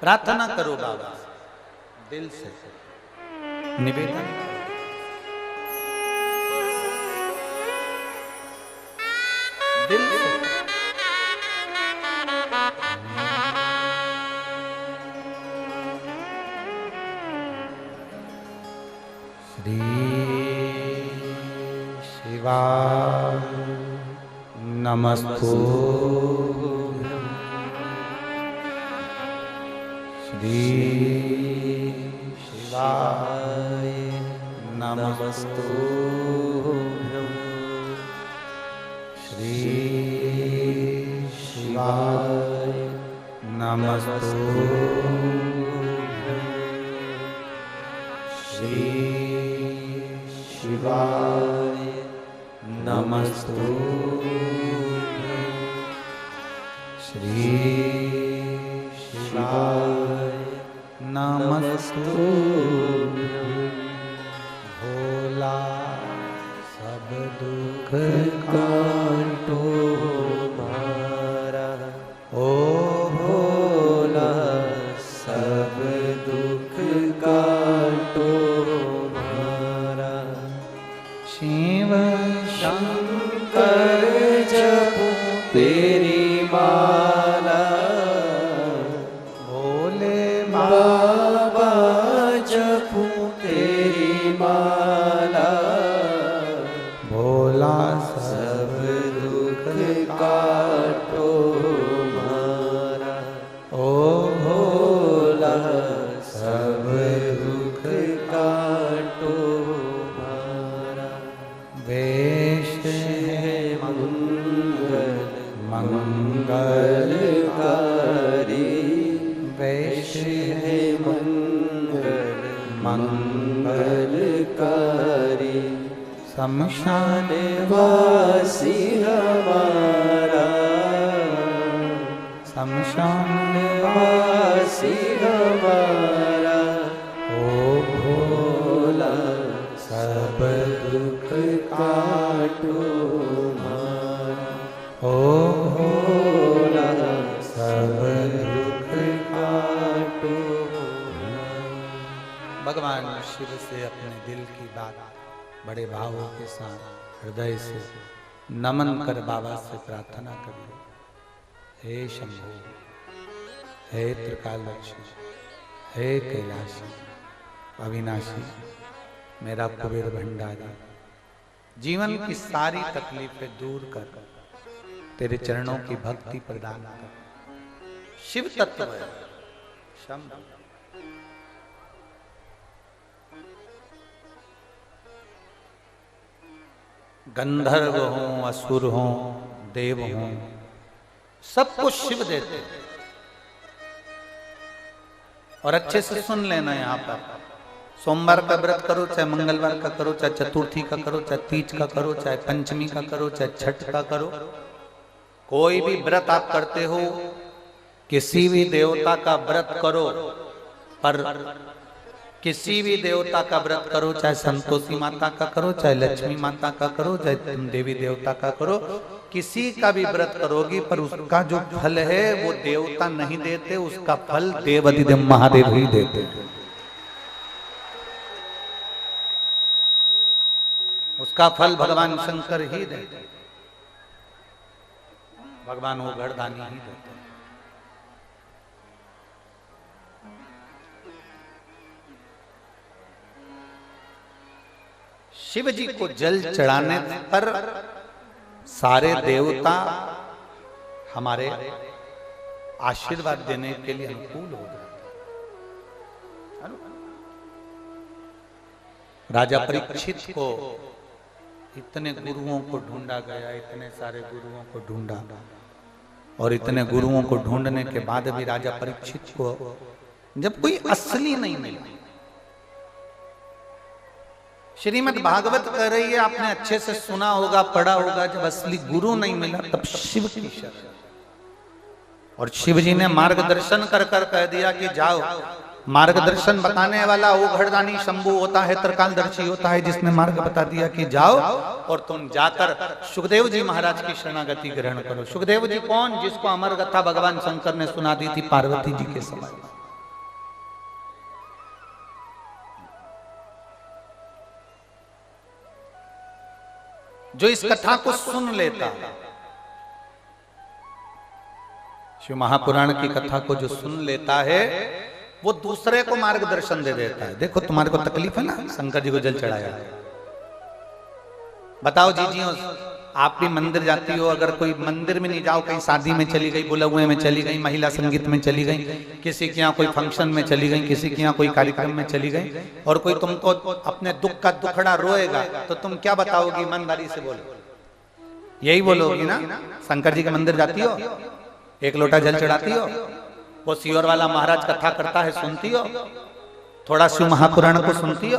प्रार्थना करो बाबा दिल से, निवेदन दिल से। श्री शिवाय नमस्तु, श्री शिवाय नमस्तु, श्री शिवाय नमस्तु, श्री शिवाय नमस्तु, श्री शिवाय नमस्तु। भोला सब दुख काटो मारा, ओ भोला सब दुख काटो मारा। शिव शंकर जपो तेरी माला, भोले बाबा जपो तेरी माला। भोला सब दुख काटो मारा, ओ भोला सब दुख काटो मारा। वेश है मंगल मंगलकारी, वेश है मंगल मंगलकारी। शमशान वासी हमारा, शमशान वासी हमारा। ओ भोला सब दुख काटो मारा, ओ भोला सब दुख काटो मारा। भगवान शिव से अपने दिल की बात बड़े भावों के साथ हृदय से नमन कर बाबा से प्रार्थना करिए। हे शंभु, हे त्रिकालदर्शी, हे कैलाशी, अविनाशी, मेरा कुबेर भंडारी, जीवन की सारी तकलीफें दूर कर तेरे चरणों की भक्ति प्रदान कर। शिव तत्व है शंभु। गंधर्व हों, असुर हों, देव हों, सब कुछ शिव देते। और अच्छे से सुन लेना, यहाँ पर सोमवार का व्रत करो, चाहे मंगलवार का करो, चाहे चतुर्थी का करो, चाहे तीज का करो, चाहे पंचमी का करो, चाहे छठ का करो, कोई भी व्रत आप करते हो, किसी भी देवता का व्रत करो, पर किसी भी देवता का व्रत करो, चाहे संतोषी माता का करो, चाहे लक्ष्मी माता का करो, चाहे तुम देवी देवता का करो, किसी का भी व्रत करोगी, पर उसका जो फल है वो देवता नहीं देते, उसका फल देवाधिदेव महादेव ही देते। उसका फल भगवान शंकर ही देते, भगवान वो घरदानी ही देते। शिव जी को जल चढ़ाने पर सारे देवता हमारे आशीर्वाद देने के लिए अनुकूल हो जाते। राजा परीक्षित को इतने गुरुओं को ढूंढा गया, इतने सारे गुरुओं को ढूंढा, और इतने गुरुओं को ढूंढने के बाद भी राजा परीक्षित को जब कोई असली नहीं मिला। श्रीमद् भागवत कह रही है, आपने अच्छे से सुना होगा, पढ़ा होगा, जब असली गुरु नहीं मिला तब शिव की शरण। और शिव जी ने मार्गदर्शन कर कर कह दिया कि जाओ मार्गदर्शन बताने वाला वो घड़दानी शंभु होता है, त्रिकालदर्शी होता है, जिसने मार्ग बता दिया कि जाओ और तुम जाकर सुखदेव जी महाराज की शरणागति ग्रहण करो। सुखदेव जी कौन? जिसको अमर कथा भगवान शंकर ने सुना दी थी पार्वती जी के समय। जो इस कथा को सुन लेता है, शिव महापुराण की कथा को जो सुन लेता है, वो दूसरे को मार्गदर्शन दे देता है। देखो तुम्हारे को तकलीफ है ना, शंकर जी को जल चढ़ाया, बताओ जीजियों, आप भी मंदिर जाती हो, अगर कोई मंदिर में नहीं जाओ, कहीं शादी में चली गई, बुलगुए में चली गई, महिला संगीत में चली गई, किसी के यहाँ कोई फंक्शन में चली गई, किसी के यहाँ कोई कार्यक्रम में चली गई, और कोई तुमको अपने दुख का दुखड़ा रोएगा, तो तुम क्या बताओगी? ईमानदारी से बोलो, यही बोलोगी ना? शंकर जी के मंदिर जाती हो, एक लोटा जल चढ़ाती हो, वो सियोर वाला महाराज कथा करता है सुनती हो, थोड़ा शिव महापुराण को सुनती हो,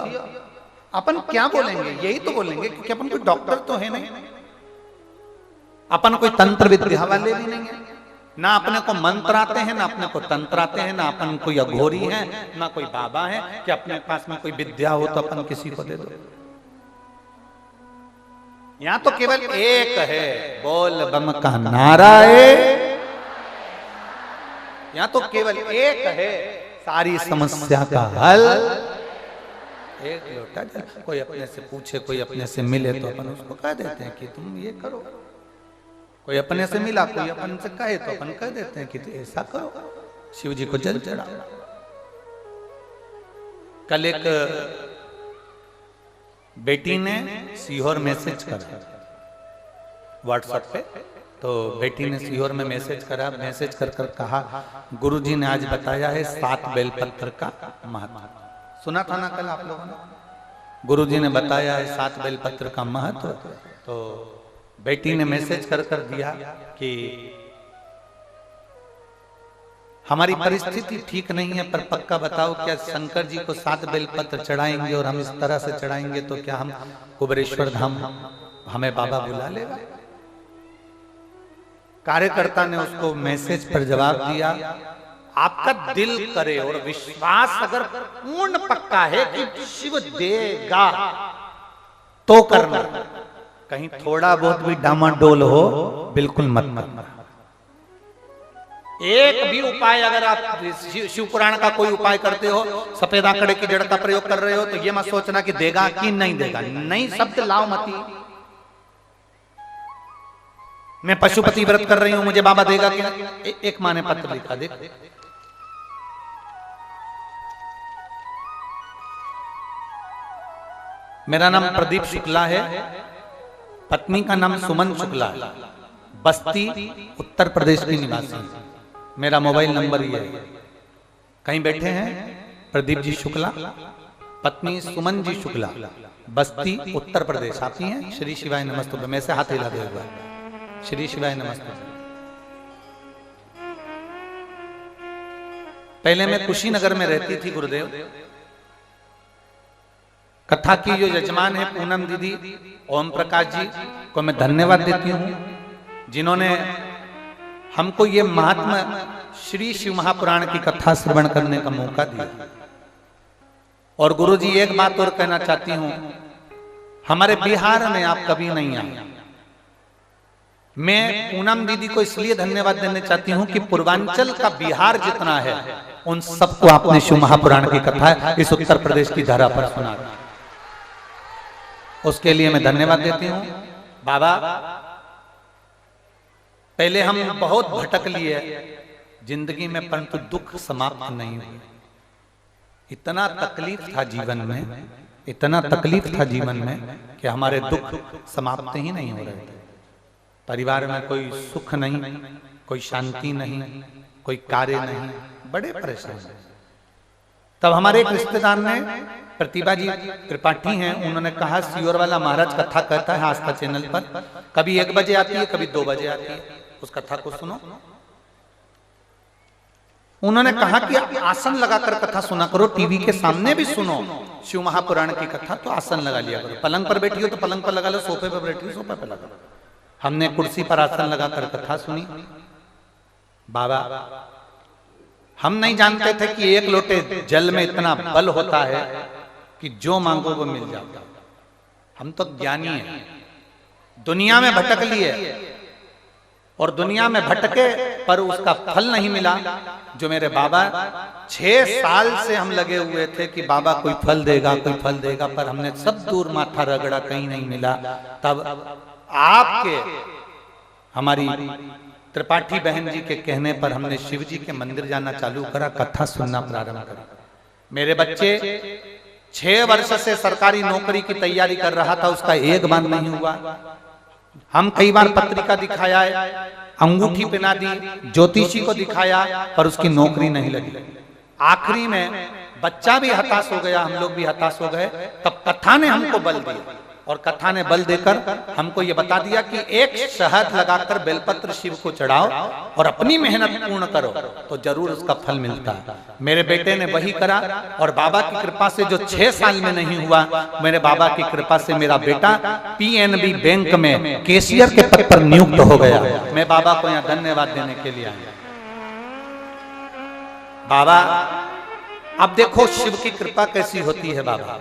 अपन क्या बोलेंगे? यही तो बोलेंगे, क्योंकि अपन कोई डॉक्टर तो है नहीं, अपन कोई तंत्र विद्या वाले भी नहीं है, ना अपने को मंत्र आते हैं, ना अपने को तंत्र आते हैं, ना अपन कोई अघोरी है, ना कोई बाबा है कि अपने पास में कोई विद्या हो तो अपन किसी को दे दो। यहाँ तो केवल एक है, बोल बम का नारा है, यहाँ तो केवल एक है, सारी समस्या का हल एक लोटा जल। कोई अपने से पूछे, कोई अपने से मिले तो अपन उसको कह देते हैं कि तुम ये करो, कोई अपने से मिला, कोई अपन से कहे तो अपन कह देते हैं कि तुम ऐसा करो, शिव जी को जल चढ़ाओ। कल एक बेटी ने सीहोर मैसेज करा व्हाट्सएप पे, तो बेटी ने सीहोर में मैसेज करा, मैसेज कर कर कहा, गुरुजी ने आज बताया है 7 बेलपत्र का महत्व। सुना था ना कल आप लोगों ने? गुरुजी ने बताया है 7 बेलपत्र का महत्व। तो बेटी ने मैसेज कर कर दिया कि हमारी परिस्थिति ठीक नहीं है, पर पक्का बताओ क्या शंकर जी को 7 बेलपत्र चढ़ाएंगे और हम इस तरह से चढ़ाएंगे तो क्या हम कुबेरेश्वर धाम हमें बाबा बुला लेगा? कार्यकर्ता ने उसको मैसेज पर जवाब दिया, आपका दिल करे और विश्वास अगर पूर्ण पक्का है कि शिव देगा तो करना, कहीं थोड़ा बहुत भी डामाडोल हो बिल्कुल मत। एक भी उपाय अगर आप शिव पुराण का कोई उपाय करते हो, सफेद आंकड़े की जड़ का प्रयोग कर रहे हो, तो ये मत सोचना कि देगा कि नहीं देगा। नहीं शब्द लाओ मती, मैं पशुपति व्रत कर रही हूं, मुझे बाबा देगा कि? एक माँ ने पत्र लिखा, देख मेरा नाम प्रदीप शुक्ला है, पत्नी का नाम सुमन शुक्ला है, बस्ती उत्तर प्रदेश की निवासी, मेरा मोबाइल नंबर ये है। कहीं बैठे हैं प्रदीप जी शुक्ला, पत्नी सुमन जी शुक्ला, बस्ती उत्तर प्रदेश आती हैं। श्री शिवाय नमस्तुभ्यं, मैं से हाथ हिला दे, श्री शिवाय नमस्तुभ्यं। पहले मैं कुशीनगर में रहती थी गुरुदेव। कथा की जो यजमान है पूनम दीदी, ओम प्रकाश जी को मैं धन्यवाद देती हूँ, जिन्होंने हमको ये महात्मा श्री शिव महापुराण की कथा श्रवण करने का मौका दिया। और गुरुजी एक बात और कहना चाहती हूँ, हमारे बिहार में आप कभी नहीं आए। मैं पूनम दीदी को इसलिए धन्यवाद देना चाहती हूँ कि पूर्वांचल का बिहार जितना है, उन सबको आपने शिव महापुराण की कथा इस उत्तर प्रदेश की धरा पर सुना, उसके लिए मैं धन्यवाद देती हूँ। बाबा पहले हम बहुत भटक लिए जिंदगी में, परंतु दुख समाप्त नहीं हुए। इतना तकलीफ था जीवन में, इतना तकलीफ था जीवन में कि हमारे दुख समाप्त ही नहीं हो रहे थे। परिवार में कोई सुख नहीं, कोई शांति नहीं, कोई कार्य नहीं, बड़े परेशान। तब हमारे एक रिश्तेदार ने, प्रतिभा जी त्रिपाठी हैं, उन्होंने कहा सियोर वाला महाराज कथा कहता है आस्था चैनल पर, कभी 1 बजे आती है, कभी 2 बजे आती है, उस कथा को सुनो। उन्होंने कहा कि आप आसन लगाकर कथा सुना करो, टीवी के सामने भी सुनो शिव महापुराण की कथा, तो आसन लगा लिया करो। पलंग पर बैठी हो तो पलंग पर लगा लो, सोफे पर बैठी हो सोफे पर लगा लो। हमने कुर्सी पर आसन लगाकर कथा सुनी। बाबा हम नहीं जानते थे कि एक लोटे जल में इतना बल होता है कि जो मांगो वो मिल जाता। हम तो ज्ञानी हैं, दुनिया में भटक लिए और दुनिया में भटके पर उसका फल नहीं मिला। जो मेरे बाबा 6 साल से हम लगे हुए थे कि बाबा कोई फल देगा, कोई फल देगा, पर हमने सब दूर माथा रगड़ा, कहीं नहीं मिला। तब आपके हमारी त्रिपाठी बहन जी के कहने पर हमने शिव जी के मंदिर जाना चालू करा, कथा सुनना प्रारंभ करा। मेरे बच्चे 6 वर्ष से सरकारी नौकरी की तैयारी कर रहा था, उसका एक बार नहीं हुआ। हम कई बार पत्रिका दिखाया है, अंगूठी पहना दी, ज्योतिषी को दिखाया, पर उसकी नौकरी नहीं लगी। आखिरी में बच्चा भी हताश हो गया, हम लोग भी हताश हो गए। तब कथा ने हमको बल दिया और कथा ने बल देकर हमको ये बता दिया कि एक शहद लगाकर बेलपत्र शिव को चढ़ाओ और अपनी मेहनत पूर्ण करो तो जरूर उसका फल मिलता है। मेरे बेटे ने वही करा और बाबा की कृपा से जो 6 साल में नहीं हुआ, मेरे बाबा की कृपा से मेरा बेटा पीएनबी बैंक में कैशियर के पद पर नियुक्त हो गया। मैं बाबा को यहाँ धन्यवाद देने के लिए आया। बाबा अब देखो शिव की कृपा कैसी होती है। बाबा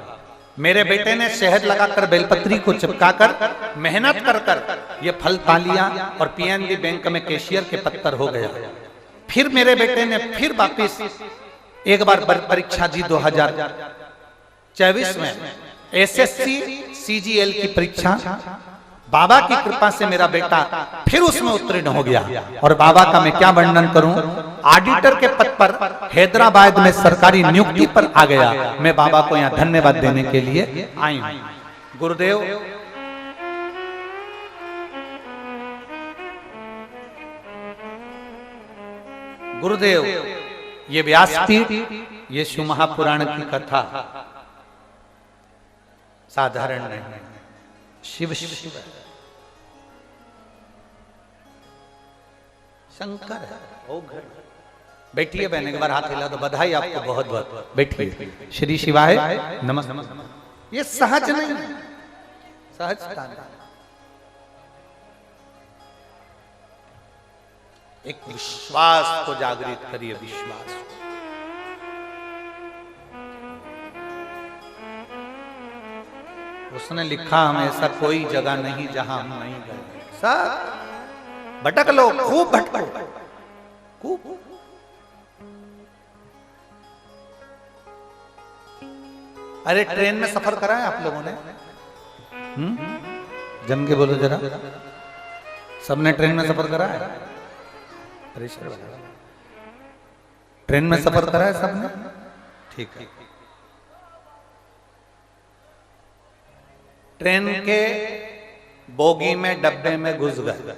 मेरे बेटे ने शहद लगाकर बेलपत्री को चिपकाकर मेहनत कर कर ये फल पा लिया और पीएनबी बैंक में कैशियर के पद पर हो गया। फिर मेरे बेटे ने फिर वापिस एक बार परीक्षा दी 2024 में एसएससी सीजीएल की परीक्षा। बाबा की कृपा से मेरा बेटा फिर उसमें उत्तीर्ण हो गया और बाबा का मैं क्या वर्णन करूं, ऑडिटर के पद पर हैदराबाद में सरकारी नियुक्ति पर आ गया। मैं बाबा को यहाँ धन्यवाद देने के लिए आई हूं। गुरुदेव गुरुदेव ये व्यासपीठ, ये शिव महापुराण की कथा साधारण नहीं। शिव शिव शंकर है। बैठिए बहन, एक बार हाथ हिला दो, बधाई आपको बहुत बहुत। बैठिए। श्री शिवाय नमस्ते। ये सहज नहीं, सहजता नहीं, एक विश्वास को जागृत करिए। विश्वास उसने लिखा, हम ऐसा कोई जगह नहीं जहां हम नहीं गए। सब भटक लो, खूब भटको, खूब। अरे ट्रेन में सफर करा है आप लोगों ने? जम के बोलो जरा। सबने ट्रेन में सफर करा है? ट्रेन में सफर करा है सबने? ठीक है। ट्रेन के बोगी में डब्बे में घुस गए।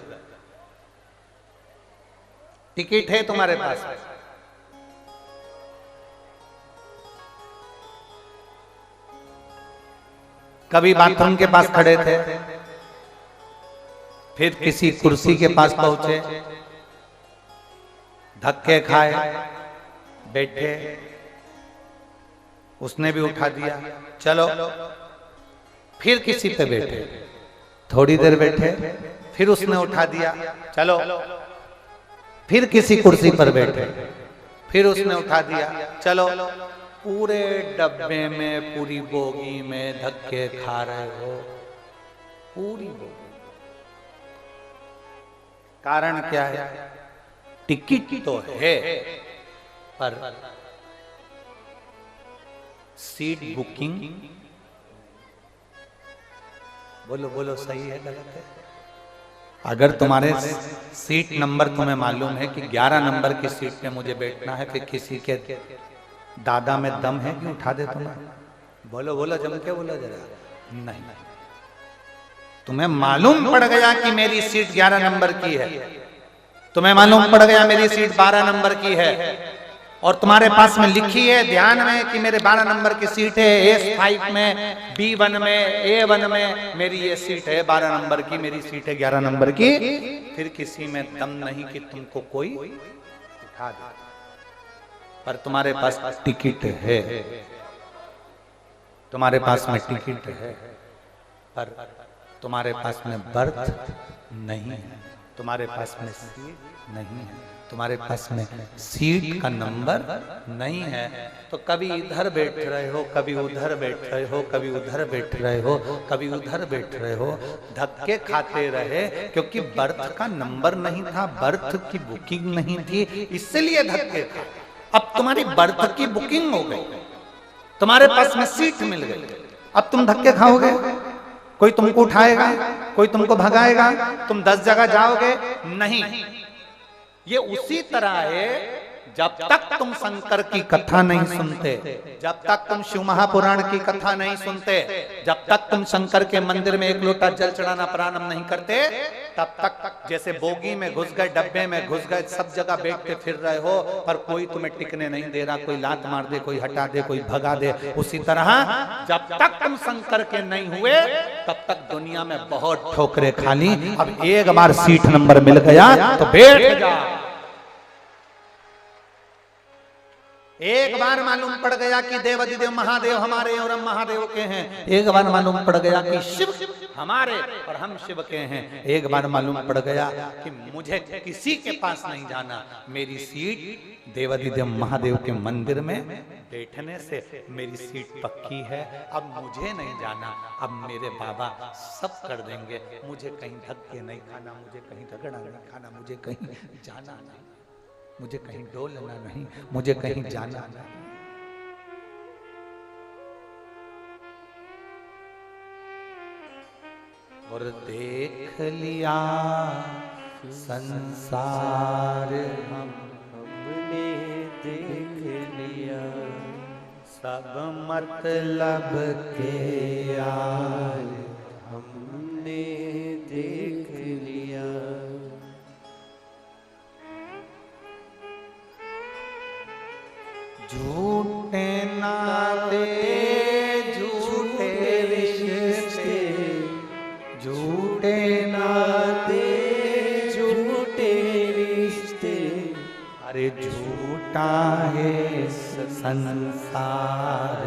टिकट है तुम्हारे पास? कभी बाथरूम के पास खड़े थे, फिर किसी कुर्सी के पास पहुंचे, धक्के खाए, बैठे, उसने भी उठा दिया, चलो। फिर किसी पे बैठे, थोड़ी देर बैठे, फिर उसने उठा दिया, चलो। फिर किसी कुर्सी पर बैठे, फिर उसने उठा दिया, चलो। पूरे डब्बे में, पूरी बोगी में धक्के खा रहे हो, पूरी बोगी। कारण क्या है? टिकट तो है पर सीट बुकिंग, बोलो बोलो, सही है गलत है? अगर तुम्हारे सीट नंबर तुम्हें मालूम है कि 11 नंबर की सीट पे मुझे बैठना है, फिर किसी के दादा में दम है कि उठा दे तुम्हें? बोलो बोलो, जम के बोलो जरा। नहीं, तुम्हें मालूम पड़ गया कि मेरी सीट 11 नंबर की है, तुम्हें मालूम पड़ गया मेरी सीट 12 नंबर की है, और तुम्हारे पास में लिखी है ध्यान में कि मेरे 12 नंबर की सीट है, S5 में, B1 में, A1 में मेरी ये सीट है 12 नंबर की, मेरी सीट है 11 नंबर की। फिर किसी में दम नहीं कि तुमको कोई उठा दे, पर तुम्हारे पास टिकट है, तुम्हारे पास में टिकट है, पर तुम्हारे पास में बर्थ नहीं है, तुम्हारे पास में सीट नहीं है, तुम्हारे पास में सीट का नंबर नहीं है, तो कभी इधर बैठ रहे हो, कभी उधर बैठ रहे हो, कभी उधर बैठ रहे हो, कभी उधर बैठ रहे हो, धक्के खाते रहे, क्योंकि बर्थ का नंबर नहीं था, बर्थ की बुकिंग नहीं थी, इसलिए धक्के खाए। अब तुम्हारी बर्थ की बुकिंग हो गई, तुम्हारे पास में सीट मिल गई, अब तुम धक्के खाओगे, कोई तुमको उठाएगा, कोई तुमको भगाएगा, तुम 10 जगह जाओगे नहीं। ये उसी तरह है, जब तक तुम शंकर की कथा नहीं सुनते, जब तक तुम शिव महापुराण की कथा नहीं सुनते, जब तक तुम शंकर के मंदिर में एक लोटा जल चढ़ाना प्रारंभ नहीं करते, तब तक जैसे बोगी में घुस गए, डब्बे में घुस गए, सब जगह बैठते फिर रहे हो, पर कोई तुम्हें टिकने नहीं दे रहा, कोई लात मार दे, कोई हटा दे, कोई भगा दे। उसी तरह जब तक तुम शंकर के नहीं हुए, तब तक दुनिया में बहुत ठोकरे खाली। अब एक बार सीट नंबर मिल गया तो बैठ जा। एक बार मालूम पड़ गया कि देवाधिदेव महादेव हमारे और हम महादेव के हैं, एक बार मालूम पड़ गया कि शिव हमारे और हम शिव के हैं, एक बार मालूम पड़ गया कि मुझे किसी के पास नहीं जाना, मेरी सीट देवाधिदेव महादेव के मंदिर में बैठने से मेरी सीट पक्की है, अब मुझे नहीं जाना, अब मेरे बाबा सब कर देंगे, मुझे कहीं धक्के नहीं खाना, मुझे कहीं झगड़ा नहीं खाना, मुझे कहीं जाना नहीं, मुझे कहीं डोलना नहीं, मुझे कहीं जाना नहीं। और देख लिया संसार हमने देख लिया, सब मतलब के यार हमने देख लिया। झूठे नाते झूठे रिश्ते, झूठे नाते झूठे रिश्ते, अरे झूठा है संसार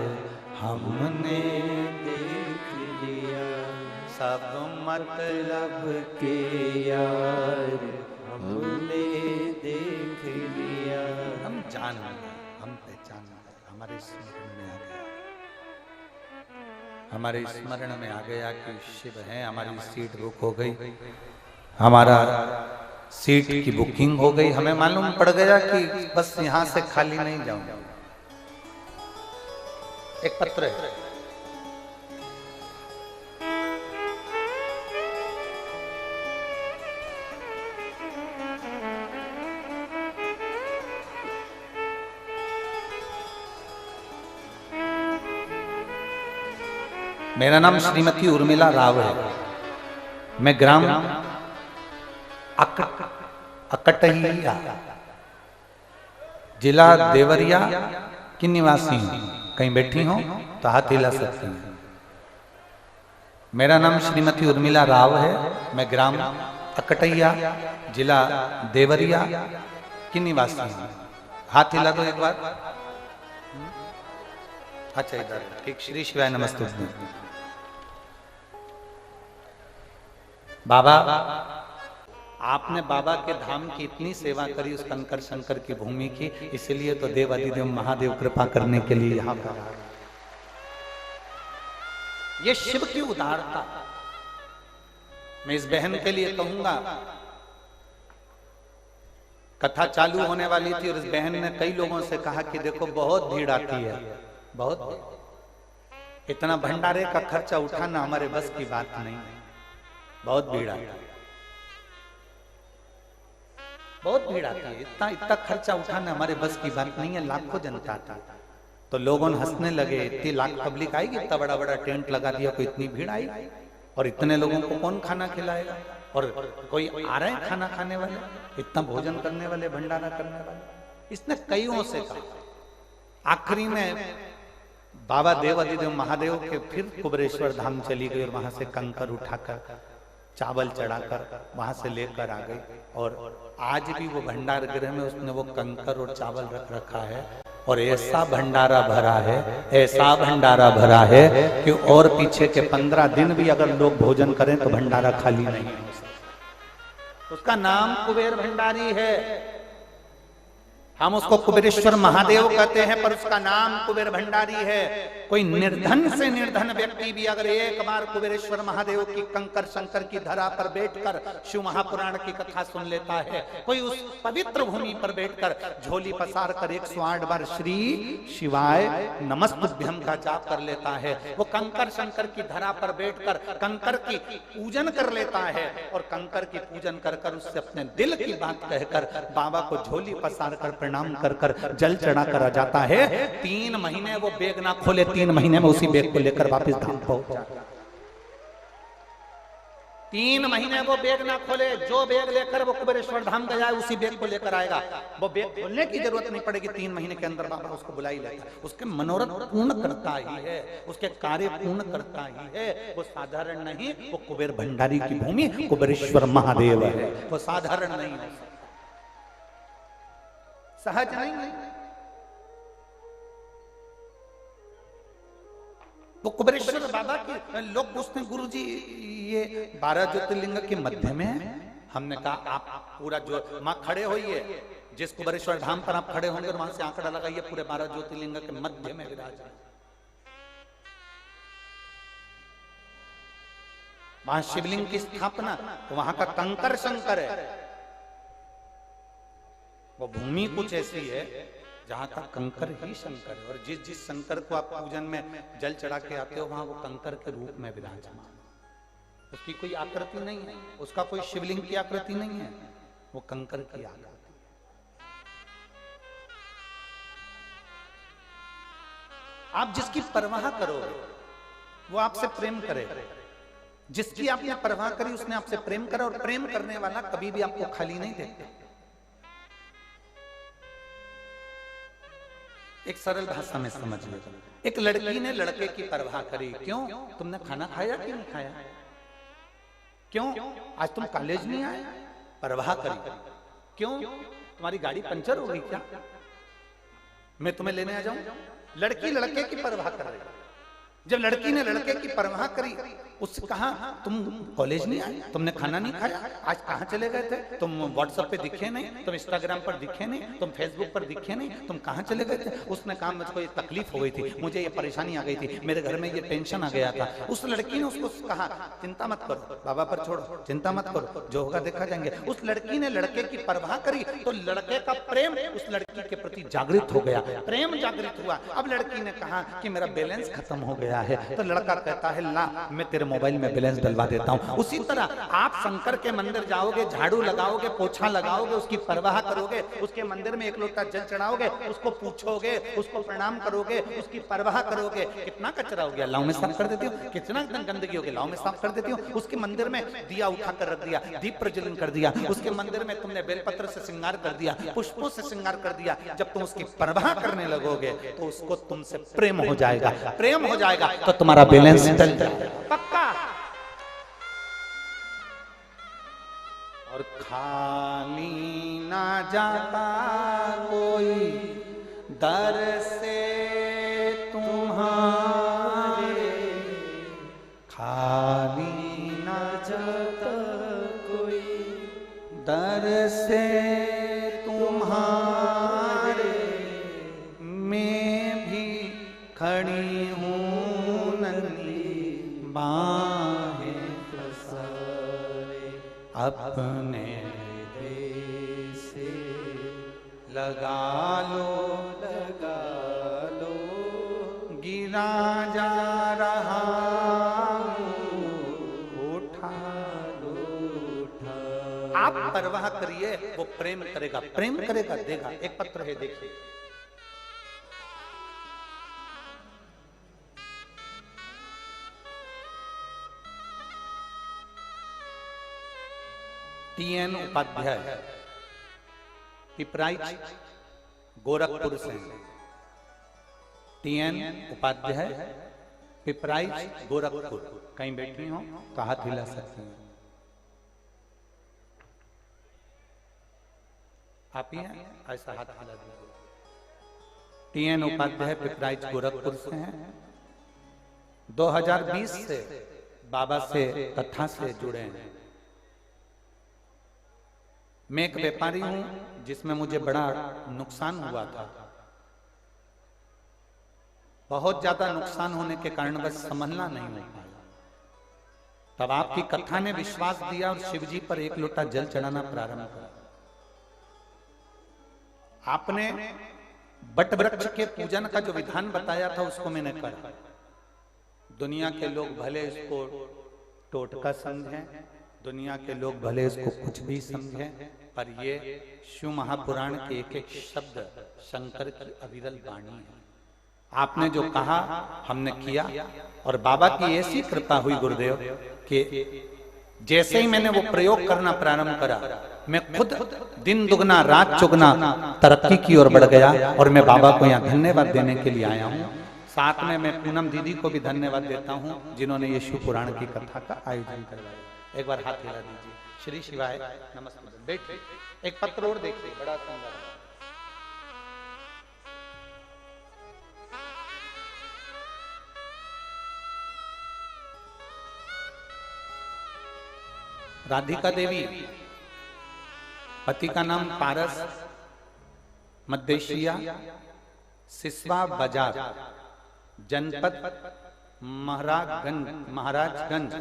हमने देख लिया, सब मतलब के यार हमने देख लिया। हम जान गए, हम पहचान गए, हमारे स्मरण में आ गया, हमारे स्मरण में आ गया कि शिव है, हमारी सीट बुक हो गई, हमारा सीट की बुकिंग हो गई, हमें मालूम पड़ गया कि बस यहां से खाली नहीं जाऊंगा। एक पत्र है, मेरा नाम श्रीमती उर्मिला राव है, मैं ग्राम अकटहिया जिला देवरिया की निवासी हूँ। कहीं बैठी हो तो हाथ हिला सकती हैं। मेरा नाम श्रीमती उर्मिला राव है, मैं ग्राम अकटहिया जिला देवरिया की निवासी हूँ। हाथ हिला दो एक बार। अच्छा इधर ठीक। श्री शिवाय नमस्ते। बाबा, आपने बाबा के धाम की इतनी सेवा करी, उस कंकर शंकर की भूमि की, इसलिए तो देवाधिदेव महादेव कृपा करने के लिए यहाँ पर। ये शिव की उदारता। मैं इस बहन के लिए कहूंगा, कथा चालू होने वाली थी और इस बहन ने कई लोगों से कहा कि देखो बहुत भीड़ आती है, बहुत, इतना भंडारे का खर्चा उठाना हमारे बस की बात नहीं, बहुत भीड़ आती है, बहुत भीड़ आती है, इतना इतना खर्चा उठाना हमारे बस की बात नहीं है, लाखों जनता आती। तो लोगों ने हंसने लगे, इतनी लाख पब्लिक आएगी, इतना बड़ा बड़ा टेंट लगा दिया, कोई इतनी भीड़ आई, और इतने लोगों को कौन खाना खिलाएगा, और कोई आ रहे हैं खाना खाने वाले, इतना भोजन करने वाले, भंडारा करने वाले। इसने कईयों से कहा। आखिरी में बाबा देवाधिदेव महादेव के फिर कुबरेश्वर धाम चली गई और वहां से कंकर उठाकर चावल चढ़ाकर वहां से लेकर आ गई, और आज भी वो भंडार गृह में उसने वो कंकर और चावल रख रखा है, और ऐसा भंडारा भरा है, ऐसा भंडारा भरा है कि और पीछे के 15 दिन भी अगर लोग भोजन करें तो भंडारा खाली नहीं हो सकता। उसका नाम कुबेर भंडारी है। हम उसको कुबेरेश्वर महादेव कहते हैं, पर उसका नाम कुबेर भंडारी है। कोई निर्धन से निर्धन व्यक्ति भी अगर एक बार कुबेरेश्वर महादेव की कंकर शंकर की धरा पर बैठकर शिव महापुराण की कथा सुन लेता है, कोई उस पवित्र भूमि पर बैठकर झोली पसार कर 108 बार श्री शिवाय नमस्तुभ्यम का जाप कर लेता है, वो कंकर शंकर की धरा पर बैठकर कंकर की पूजन कर लेता है, और कंकर की पूजन कर कर उससे अपने दिल की बात कहकर बाबा को झोली पसार कर प्रणाम कर कर जल चढ़ा कर आ जाता है। 3 महीने वो बैग ना खोले, 3 महीने में उसी बैग को लेकर वापस धाम पहुंच जाता। 3 महीने वो बैग ना खोले, जो बैग लेकर वो कुबेरेश्वर धाम गया है उसी बैग को लेकर आएगा। वो बैग खोलने की जरूरत नहीं पड़ेगी, 3 महीने के अंदर बाबा उसको बुला ही लेता है। उसके मनोरथ पूर्ण करता ही है, उसके कार्य पूर्ण करता ही है। वो साधारण नहीं, वो कुबेर भंडारी की भूमि कुबेरेश्वर महादेव है, वो साधारण नहीं है, सहज नहीं है। वो कुबेरेश्वर बाबा की लोग पूछते हैं, गुरु जी ये 12 ज्योतिर्लिंग के मध्य में है। हमने कहा आप पूरा जो मां खड़े होइए, जिस कुबेरेश्वर धाम पर आप खड़े होंगे वहां से आंकड़ा लगाइए, पूरे 12 ज्योतिर्लिंग के मध्य में विराज है। वहां शिवलिंग की स्थापना, तो वहां का कंकर शंकर है। वो भूमि कुछ ऐसी है जहां का कंकर ही शंकर है, और जिस जिस शंकर को आप पूजन में जल चढ़ा के आते हो वहां वो कंकर के रूप में विराजमान। उसकी कोई आकृति नहीं है, उसका कोई शिवलिंग की आकृति नहीं है, वो कंकर की आकृति। आप जिसकी परवाह करोगे वो आपसे प्रेम करेगा, जिसकी आपने परवाह करी उसने आपसे प्रेम करा, और प्रेम करने वाला कभी भी आपको खाली नहीं देता। एक सरल भाषा में समझ लो, एक लड़की ने लड़के की परवाह करी, क्यों? तुमने खाना खाया कि नहीं खाया? क्यों? आज तुम कॉलेज नहीं आए? परवाह करी। क्यों? तुम्हारी गाड़ी पंचर हो गई क्या? मैं तुम्हें लेने आ जाऊं? लड़की लड़के की परवाह कर रही। जब लड़की ने लड़के की परवाह करी, उससे कहा तुम कॉलेज नहीं आए, तुमने खाना नहीं खाया, आज कहाँ चले गए थे? तुम व्हाट्सएप पे दिखे नहीं, तुम इंस्टाग्राम पर दिखे नहीं, तुम फेसबुक पर दिखे नहीं, तुम कहाँ चले गए थे? उसने कहा मुझको ये तकलीफ हो गई थी, मुझे ये परेशानी आ गई थी, मेरे घर में ये टेंशन आ गया था। उस लड़की ने उसको कहा चिंता मत करो, बाबा पर छोड़ो, चिंता मत करो, जो होगा देखा जाएंगे। उस लड़की ने लड़के की परवाह करी, तो लड़के का प्रेम उस लड़की के प्रति जागृत हो गया, प्रेम जागृत हुआ। अब लड़की ने कहा कि मेरा बैलेंस खत्म हो गया है, तो लड़का कहता है ला मैं तेरे मोबाइल में बैलेंस डलवा देता हूं। उसी तरह आप शंकर के मंदिर जाओगे, झाड़ू लगाओगे, पोछा लगाओगे, उसकी परवाह करोगे, उसके मंदिर में 1 लोटा जल चढ़ाओगे, उसको पूछोगे, उसको प्रणाम करोगे, उसकी परवाह करोगे। कितना कचरा हो गया, लाओ में साफ कर देती हूँ, कितना गंदगी हो गई, लाओ में साफ कर देती हूँ। उसके मंदिर में दिया उठाकर रख दिया, दीप प्रज्वलन कर दिया, उसके मंदिर में तुमने बेलपत्र से श्रृंगार कर दिया, पुष्पों से श्रृंगार कर दिया। जब तुम उसकी परवाह करने लगोगे तो उसको तुमसे प्रेम हो जाएगा, प्रेम हो जाएगा तो तुम्हारा बैलेंस चल जाएगा पक्का। और खाली ना जाता कोई दर से तुम्हारे, खाली ना जाता कोई दर से तुम्हारे, मैं भी खड़ी हूँ बाहें पसारे, अपने हृदय से लगा लो, गिरा जा रहा उठा लो, आप परवाह करिए, वो प्रेम करेगा, प्रेम करेगा, देगा। एक पत्र है देखिए, TN उपाध्याय, पिपराइच गोरखपुर से। TN उपाध्याय, पिपराइच गोरखपुर। कहीं बैठी हो तो हाथ हिला सकते हैं, आप ही हैं, ऐसा हाथ हिला दीजिए। TN उपाध्याय पिपराइच गोरखपुर से हैं। 2020 से बाबा से कथा से जुड़े हैं। मैं एक व्यापारी हूं जिसमें मुझे बड़ा नुकसान हुआ था। बहुत ज्यादा नुकसान होने के कारण बस संभलना नहीं हो पाया। तब आपकी कथा ने विश्वास दिया और शिव जी पर एक लोटा जल चढ़ाना प्रारंभ किया। आपने बट वृक्ष के पूजन का जो विधान बताया था उसको मैंने करा। दुनिया के लोग भले इसको टोटका समझें, दुनिया के लोग भले इसको कुछ भी समझें, पर ये शिव महापुराण के एक एक शब्द शंकर की अविरल वाणी है। आपने जो कहा हमने किया और बाबा की ऐसी कृपा हुई गुरुदेव कि जैसे ही मैंने वो प्रयोग करना प्रारंभ करा, मैं खुद दिन दुगना रात चुगना तरक्की की ओर बढ़ गया। और मैं बाबा को यहाँ धन्यवाद देने के लिए आया हूँ। साथ में मैं पूनम दीदी को भी धन्यवाद देता हूँ जिन्होंने ये शिव पुराण की कथा का आयोजन करवाया। एक बार हाथ हिला दीजिए। श्री शिवाय नमस्ते। बैठिए। एक पत्र और देखिए, बड़ा सुंदर है। राधिका देवी, पति का नाम पारस, मध्य सिसवा बाजार, जनपद महाराजगंज।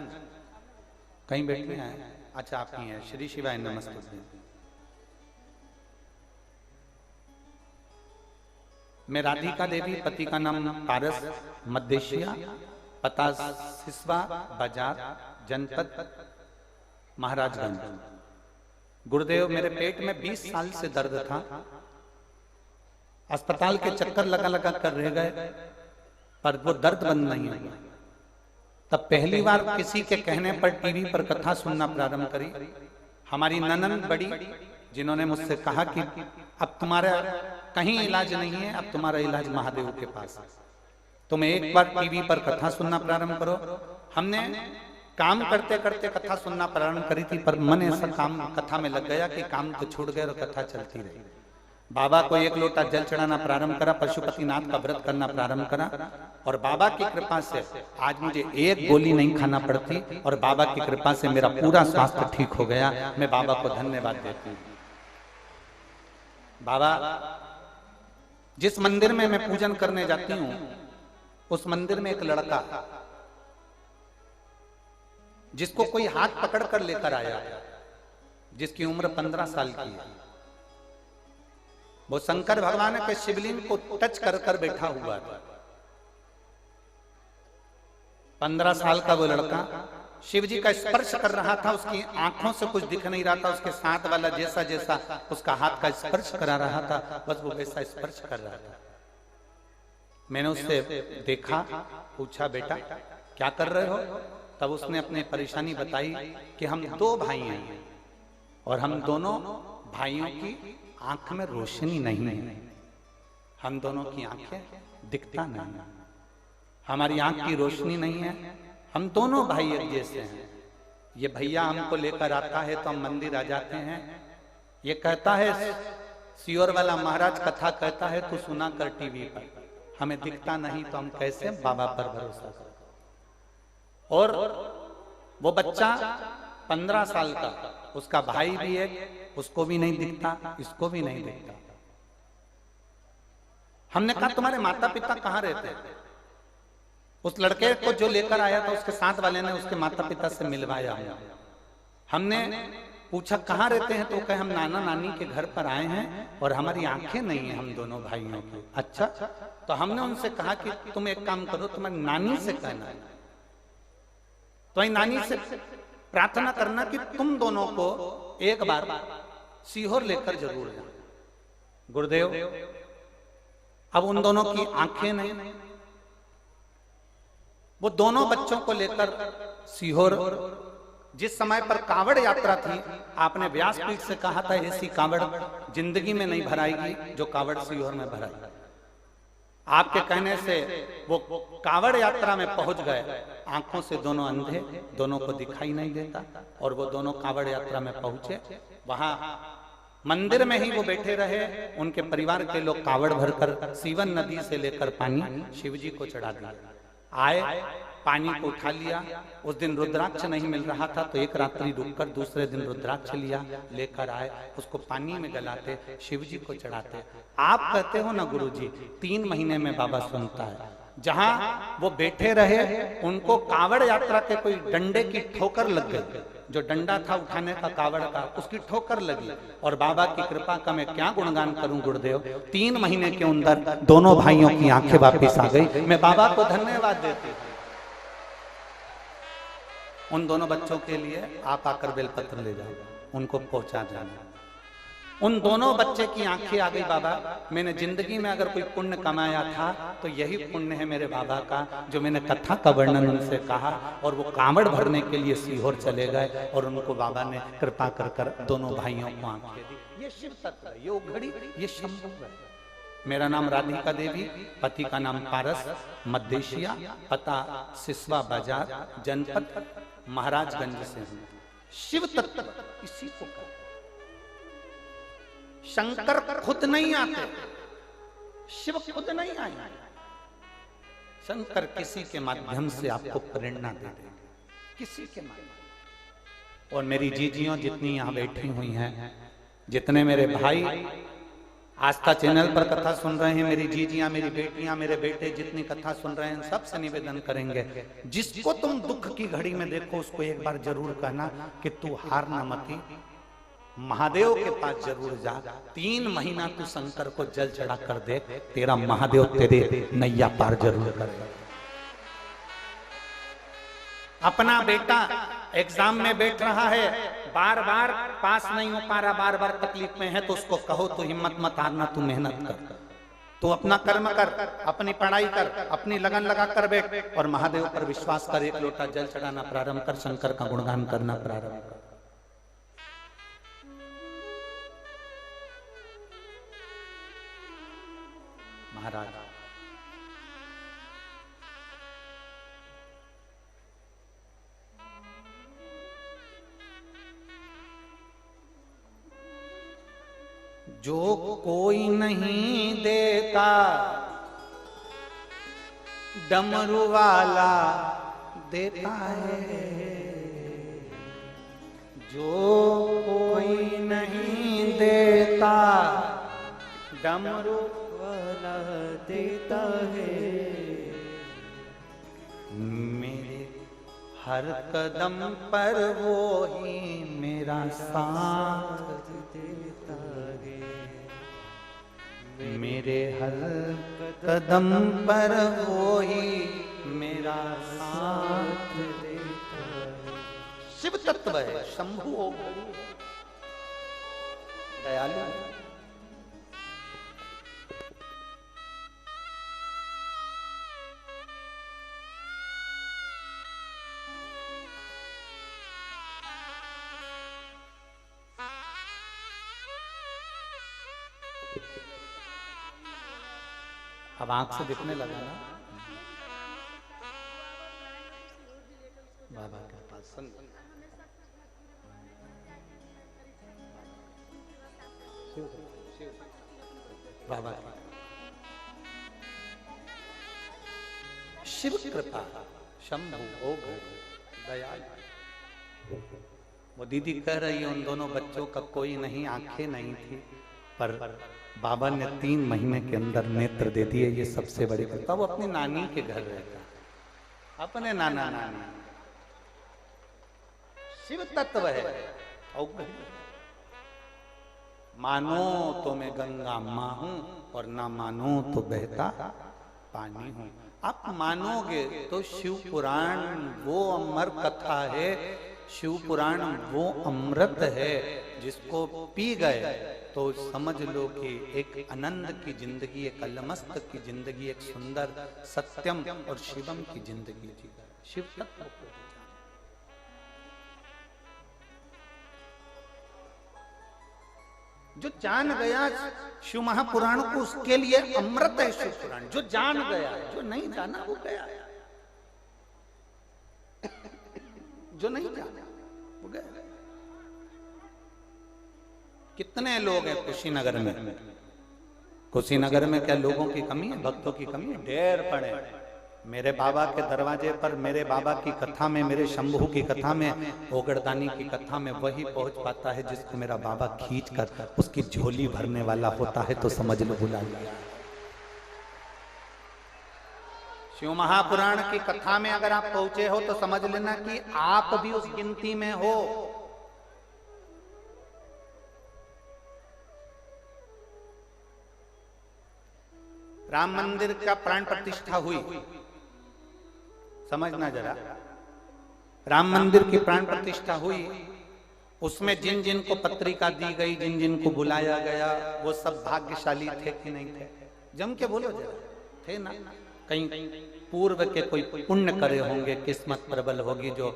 कहीं बैठे हैं? अच्छा, आपकी हैं। श्री शिवाय नमस्ते। मैं राधिका देवी, पति का नाम पारस, मध्य पता सिसवा बाजार, जनपद महाराजगंज। गुरुदेव, मेरे पेट में 20 साल से दर्द था। अस्पताल के चक्कर लगा लगा कर रह गए, पर वो दर्द बंद नहीं हुआ। तब पहली बार किसी के कहने पर टीवी पर कथा सुनना प्रारंभ करी। हमारी ननद बड़ी, जिन्होंने मुझसे कहा कि अब तुम्हारा कहीं इलाज नहीं है, अब तुम्हारा इलाज महादेव के पास है, तुम एक बार टीवी पर कथा सुनना प्रारंभ करो। हमने काम करते करते कथा सुनना प्रारंभ करी थी, पर मन ऐसा काम कथा में लग गया कि काम तो छूट गए और कथा चलती रही। बाबा को एक लोटा जल चढ़ाना प्रारंभ करा, पशुपतिनाथ का व्रत करना प्रारंभ करा, और बाबा की कृपा से आज मुझे एक गोली नहीं खाना पड़ती, और बाबा की कृपा से मेरा पूरा स्वास्थ्य ठीक हो गया। मैं बाबा को धन्यवाद देती हूँ। बाबा, जिस मंदिर में मैं पूजन करने जाती हूँ, उस मंदिर में एक लड़का जिसको कोई हाथ पकड़ कर लेकर आया, जिसकी उम्र 15 साल की है, वो शंकर भगवान के शिवलिंग को टच कर कर बैठा हुआ था। 15 साल का वो लड़का शिव जी का स्पर्श कर रहा था। उसकी आंखों से कुछ दिख नहीं रहा था, उसके साथ वाला जैसा जैसा उसका हाथ का स्पर्श करा रहा था, बस वो वैसा स्पर्श कर रहा था। मैंने उससे देखा, पूछा, बेटा क्या कर रहे हो? तब उसने अपनी परेशानी बताई कि हम 2 भाई हैं और हम दोनों भाइयों की आंख में रोशनी नहीं है, हम दोनों की आंखें दिखता नहीं, हमारी आंख की रोशनी नहीं है, हम दोनों भाई एक जैसे हैं। ये भैया हमको लेकर आता है तो हम मंदिर आ जाते हैं। ये कहता है, सियोर वाला महाराज कथा कहता है तो सुना कर टीवी पर, हमें दिखता नहीं तो हम कैसे बाबा पर भरोसा करें। और वो बच्चा 15 साल का, उसका भाई भी है, उसको भी नहीं दिखता, इसको भी नहीं दिखता। हमने कहा तुम्हारे माता पिता कहाँ रहते हैं? उस लड़के को जो लेकर आया था उसके साथ वाले ने उसके माता पिता से मिलवाया। हमने पूछा कहाँ रहते हैं, तो कहे हम नाना नानी के घर पर आए हैं और हमारी आंखें नहीं है हम दोनों भाइयों की। अच्छा, तो हमने उनसे कहा कि तुम एक काम करो, तुम्हारी नानी से कहना है, तो नानी से प्रार्थना करना कि तुम दोनों को एक बार सीहोर लेकर जरूर जाओ। गुरुदेव, अब उन दोनों की आंखें नहीं, वो दोनों बच्चों को लेकर सीहोर, जिस समय पर कांवड़ यात्रा थी, आपने व्यासपीठ से कहा था ऐसी कांवड़ जिंदगी में नहीं भराएगी जो कांवड़ सीहोर में भराई। आपके कहने से वो कांवड़ यात्रा में पहुंच गए, आंखों से दोनों अंधे, दोनों को दिखाई नहीं देता, और वो दोनों कांवड़ यात्रा में पहुंचे। वहां मंदिर में ही वो बैठे रहे। उनके परिवार के लोग कांवड़ भरकर सीवन नदी से लेकर पानी शिव जी को चढ़ा दिया। आए पानी को उठा लिया। उस दिन रुद्राक्ष नहीं मिल रहा था तो एक रात्रि रुककर दूसरे दिन रुद्राक्ष लिया, लेकर आए, उसको पानी में गलाते, शिव जी को चढ़ाते। आप कहते हो ना गुरुजी 3 महीने में बाबा सुनता है। जहां वो बैठे रहे उनको कावड़ यात्रा के कोई डंडे की ठोकर लग गई, जो डंडा था उठाने का कावड़ का, उसकी ठोकर लगी। और बाबा की कृपा का मैं क्या गुणगान करूं गुरुदेव, 3 महीने के अंदर दोनों भाइयों की आंखें वापस आ गई। मैं बाबा को धन्यवाद देती हूं। उन दोनों बच्चों के लिए आप आकर बेलपत्र ले जाओ, उनको पहुंचा जाना। उन दोनों बच्चे की आंखें आ गई। बाबा मैंने जिंदगी में अगर कोई पुण्य कमाया था तो यही पुण्य है मेरे बाबा का, जो मैंने कथा का वर्णन उनसे कहा। और वो कांवड़ भरने के लिए सीहोर चले गए और उनको बाबा ने कृपा कर कर दोनों भाइयों को आंखें दी। ये शिव तत्व है, ये उघड़ी, ये शंभु है। मेरा नाम राधिका देवी, पति का नाम पारस, मध्य पता सिसवा बाजार, जनपद महाराजगंज से हूं। शिव तत्व इसी को कहते। शंकर खुद नहीं आते, शिव खुद नहीं आए। शंकर किसी के माध्यम से आपको प्रेरणा दे देंगे, किसी के माध्यम। और मेरी जीजियों जितनी यहाँ बैठी हुई हैं, जितने मेरे भाई आस्था चैनल पर कथा सुन रहे हैं, मेरी जीजियां, मेरी बेटियां, मेरे बेटे जितनी कथा सुन रहे हैं, सबसे निवेदन करेंगे, जिसको तुम दुख की घड़ी में देखो उसको एक बार जरूर कहना कि तू हार ना मती, महादेव के पास जरूर जा। 3 महीना तू शंकर को जल चढ़ा कर दे, तेरा महादेव तेरे नैया पार जरूर करेगा। अपना बेटा एग्जाम में बैठ रहा है, बार बार पास नहीं हो पा रहा, बार बार तकलीफ में है, तो उसको कहो तू हिम्मत मत हारना, तू मेहनत कर, तू अपना कर्म कर, अपनी पढ़ाई कर, अपनी लगन लगा कर बैठ और महादेव पर विश्वास कर। 1 लोटा जल चढ़ाना प्रारंभ कर, शंकर का गुणगान करना प्रारंभ कर। महाराज जो कोई नहीं देता डमरू वाला देता है, जो कोई नहीं देता डमरू वाला देता है। मेरे हर कदम पर वो ही मेरा साथ देता है, मेरे हर कदम पर वो ही मेरा साथ देता है। शिव तत्व है, शंभु हो, दयालु है। अब आंख से दिखने लगा ना बाबा के पास। बाबा शिव कृपा, शंभु ओ दयालु। वो दीदी कह रही है उन दोनों बच्चों का कोई नहीं, आंखें नहीं थी, पर बाबा ने 3 महीने के अंदर नेत्र दे दिए। ये सबसे बड़ी कृपा। वो अपनी नानी के घर रहता, अपने नाना नानी। शिव तत्व है। मानो तो मैं गंगा मां हूं और ना मानो तो बहता पानी हूं। आप मानोगे तो शिव पुराण वो अमर कथा है, शिव पुराण वो अमृत है जिसको पी गए तो समझ लो कि एक आनंद की जिंदगी, एक अलमस्त की जिंदगी, एक सुंदर सत्यम और शिवम की जिंदगी जी। शिव तत्व जो जान गया शिव महापुराण को, उसके लिए अमृत है शिव पुराण। जो जान गया, जो नहीं जाना वो गया, जो नहीं जाना वो गया। कितने लोग हैं कुशीनगर में? कुशीनगर में क्या लोगों की कमी है? भक्तों की कमी है? ढेर पड़े। मेरे बाबा के दरवाजे पर, मेरे बाबा की कथा में, मेरे शंभू की कथा में, ओगड़दानी की कथा में वही पहुंच पाता है जिसको मेरा बाबा खींच कर उसकी झोली भरने वाला होता है। तो समझ लो बुला लिया। शिव महापुराण की कथा में अगर आप पहुंचे हो तो समझ लेना कि आप भी उस गिनती में हो। राम मंदिर का प्राण प्रतिष्ठा हुई, समझना जरा, राम मंदिर की प्राण प्रतिष्ठा हुई, उसमें जिन जिन को पत्रिका दी गई, जिन जिन को बुलाया गया, वो सब भाग्यशाली थे कि नहीं थे? जम के बोलो जरा, थे ना? कहीं पूर्व के कोई पुण्य करे होंगे, किस्मत प्रबल होगी जो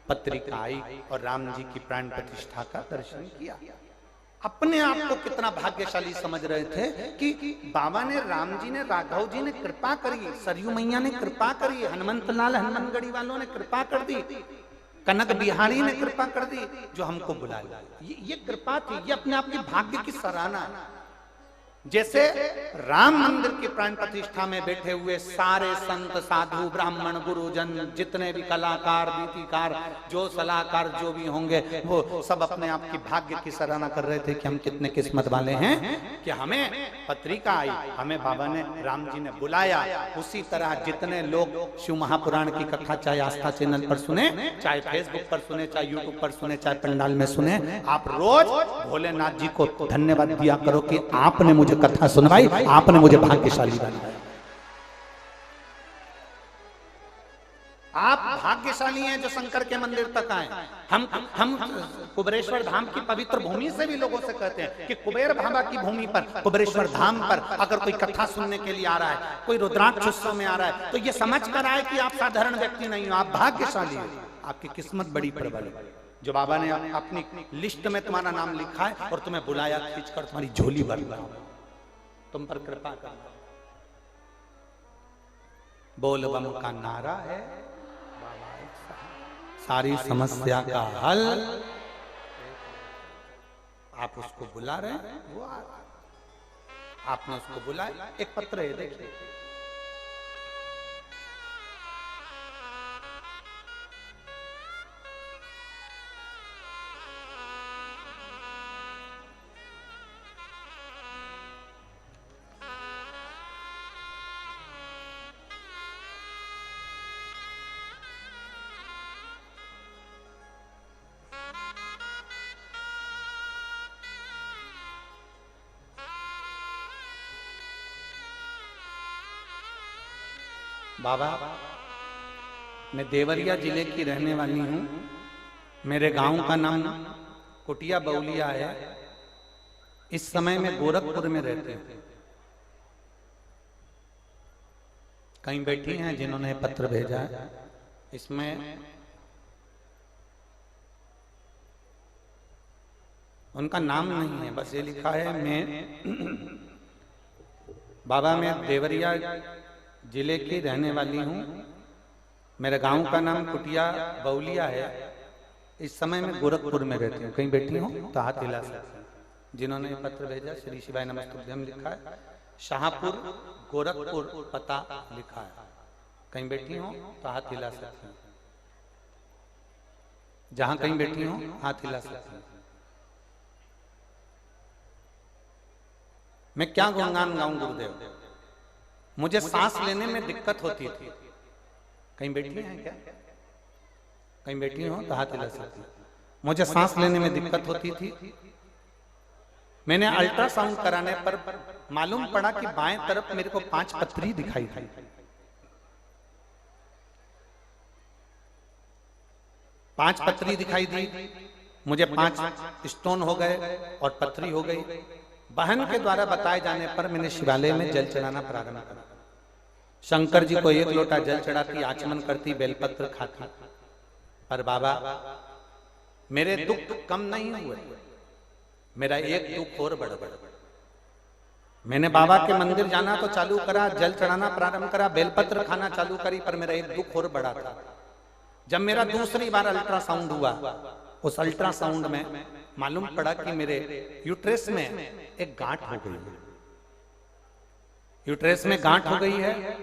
पत्रिका आई और राम जी की प्राण प्रतिष्ठा का दर्शन किया। अपने आप को कितना भाग्यशाली समझ रहे थे कि बाबा ने, राम जी ने, राघव जी ने कृपा करी, सरयू मैया ने कृपा करी, हनुमंत लाल हनुमानगढ़ी वालों ने कृपा कर दी, कनक बिहारी ने कृपा कर दी, जो हमको बुला लिया। ये कृपा थी, ये अपने आप के भाग्य की सराहना है। जैसे राम मंदिर की प्राण प्रतिष्ठा में बैठे हुए सारे संत साधु ब्राह्मण गुरुजन, जितने भी कलाकार गीतिकार, जो सलाहकार जो भी होंगे, वो सब अपने आप की भाग्य की सराहना कर रहे थे कि हम कितने किस्मत वाले हैं कि हमें पत्रिका आई, हमें बाबा ने, राम जी ने बुलाया। उसी तरह जितने लोग शिव महापुराण की कथा चाहे आस्था चैनल पर सुने, चाहे फेसबुक पर सुने, चाहे यूट्यूब पर सुने, चाहे पंडाल में सुने, आप रोज भोलेनाथ जी को धन्यवाद दिया करो कि आपने मुझे कथा सुनवाई, आपने मुझे भाग्यशाली बनाया। आप भाग्यशाली हैं जो शंकर के मंदिर तक आए। हम कुबेरेश्वर धाम की पवित्र भूमि से भी लोगों से कहते हैं कि कुबेर बाबा की भूमि पर, कुबेरेश्वर धाम पर अगर कोई कथा सुनने के लिए आ रहा है, कोई रुद्राक्ष उत्सव में आ रहा है, तो ये समझ कर आए कि आप साधारण व्यक्ति नहीं हो, आप भाग्यशाली हो, आपकी किस्मत बड़ी प्रबल है, जो बाबा ने अपनी लिस्ट में तुम्हारा नाम लिखा है और तुम्हें बुलाया, खींचकर तुम्हारी झोली भर रहा, तुम पर कृपा कर। बोल बम का नारा है सारी समस्या का हल। आप उसको बुला रहे हैं, वो आ रहा है। आपने उसको बुलाया। एक पत्र है, देखिए, बाबा मैं देवरिया जिले की रहने वाली हूँ। मेरे गांव का नाम कुटिया बउलिया है। इस समय मैं गोरखपुर में रहती हूँ। कहीं बैठी हैं जिन्होंने पत्र भेजा है, इसमें उनका नाम नहीं है, बस ये लिखा है मैं बाबा मैं देवरिया जिले की रहने वाली हूँ। मेरे गांव का नाम कुटिया बउलिया है। इस समय मैं गोरखपुर में रहती हूँ। कहीं बैठी हूँ तो हाथ हिला सकते हैं। जिन्होंने पत्र भेजा श्री शिवाय नमस्तुभ्यम लिखा है, शाहपुर गोरखपुर पता लिखा है। कहीं बैठी हूँ तो हाथ हिला सकते हैं। जहां कहीं बैठी हूँ हाथ हिला सकते हैं। मैं क्या गुणगान गाऊं गुरुदेव, मुझे सांस लेने में दिक्कत होती थी। कहीं बैठी हैं क्या? कहीं बैठी हो तो हाथ हिला सकती। मुझे सांस लेने में दिक्कत होती थी। मैंने अल्ट्रासाउंड कराने पर मालूम पड़ा कि बाएं तरफ मेरे को 5 पथरी दिखाई थी। पांच पथरी दिखाई दी। मुझे 5 स्टोन हो गए और पथरी हो गई। बहन के द्वारा बताए जाने पर मैंने शिवालय में जल चढ़ाना प्रारंभ करा। शंकर जी को 1 लोटा जल चढ़ाती, आचमन करती, बेलपत्र खाती। पर बाबा मेरे दुख कम नहीं हुए, मेरा एक दुख और बढ़ गया। मैंने बाबा के मंदिर जाना तो चालू करा, जल चढ़ाना प्रारंभ करा, बेलपत्र खाना चालू करी, पर मेरा एक दुख और बढ़ा था। जब मेरा दूसरी बार अल्ट्रासाउंड हुआ, उस अल्ट्रासाउंड में मालूम पड़ा कि मेरे यूट्रेस में एक गांठ हो गई है। यूट्रेस में गांठ हो गई है।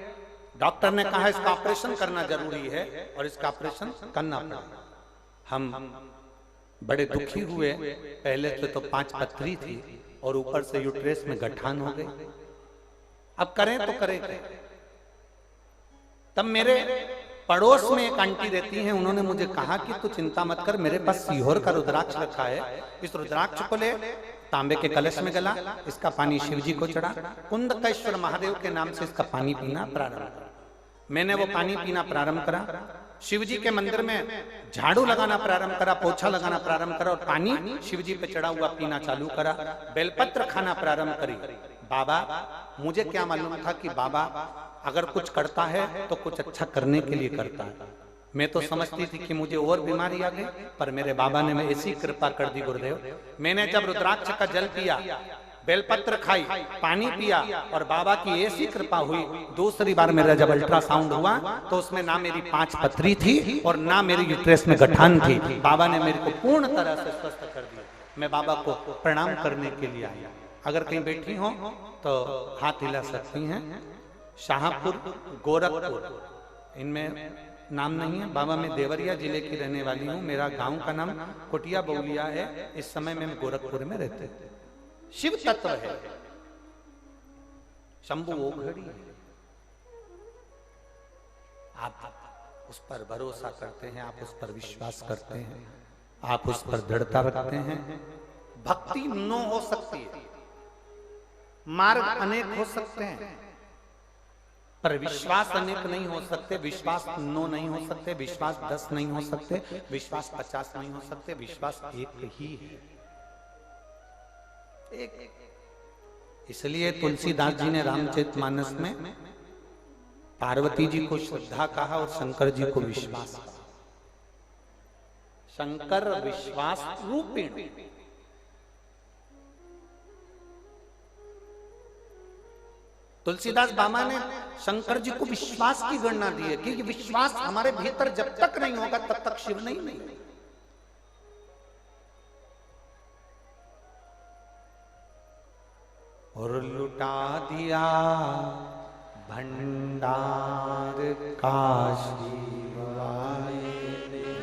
डॉक्टर ने कहा इसका ऑपरेशन करना जरूरी है और इसका ऑपरेशन करना पड़ा। हम बड़े दुखी हुए। पहले तो 5 पथरी थी और ऊपर से यूट्रेस में गठान हो गई। अब करें तो करें क्या? तब मेरे पड़ोस में एक आंटी रहती हैं, उन्होंने मुझे कहा कि तू चिंता मत कर, मेरे पास सीहोर का रुद्राक्ष रखा है, इस रुद्राक्ष को ले, तांबे के कलश में गला, इसका पानी शिव जी को चढ़ा, कुंदकेश्वर महादेव के नाम से इसका पानी पीना प्रारंभ करा। मैंने वो पानी पीना प्रारंभ करा, शिव जी के मंदिर में झाड़ू लगाना प्रारंभ करा, पोछा लगाना प्रारंभ करा और पानी शिव जी पे चढ़ा हुआ पीना चालू करा, बेलपत्र खाना प्रारंभ करी। बाबा, मुझे क्या मालूम था कि बाबा अगर कुछ करता है तो कुछ अच्छा करने के लिए करता है। मैं तो समझती थी कि मुझे और बीमारी आ गई, पर मेरे बाबा ने मैं ऐसी कृपा कर दी गुरुदेव। मैंने जब रुद्राक्ष का जल पिया, बेलपत्र खाई, पानी पिया और बाबा की ऐसी कृपा हुई, दूसरी बार मेरा जब अल्ट्रासाउंड हुआ तो उसमें ना मेरी 5 पथरी थी और ना मेरी यूट्रेस में गठान थी। बाबा ने मेरे को पूर्ण तरह से स्वस्थ कर दिया। मैं बाबा को प्रणाम करने के लिए आया। अगर कहीं बैठी हो तो हाथ हिला सकती हैं। शाहपुर, गोरखपुर, इनमें नाम नहीं है। बाबा, मैं देवरिया जिले की रहने वाली हूँ। मेरा गांव का नाम कुटिया बउलिया है। इस समय मैं गोरखपुर में रहते थे। शिव तत्व है, शंभु ओघड़ी है। आप उस पर भरोसा करते हैं, आप उस पर विश्वास करते हैं, आप उस पर दृढ़ता रखते हैं। भक्ति नो हो सकती है, मार्ग अनेक हो सकते हैं, पर विश्वास अनेक नहीं हो सकते। विश्वास 9 नहीं हो सकते, विश्वास 10 नहीं हो सकते, विश्वास 50 नहीं हो सकते। विश्वास एक ही है, एक। इसलिए तुलसीदास जी ने रामचरितमानस में पार्वती जी को श्रद्धा कहा और शंकर जी को विश्वास कहा। शंकर विश्वास रूपिण। तुलसीदास बाबा ने शंकर जी को विश्वास की गणना दी है कि विश्वास हमारे भीतर जब तक नहीं होगा तब तक शिव नहीं मिलेगा। और लुटा दिया भंडार काशी वाले ने,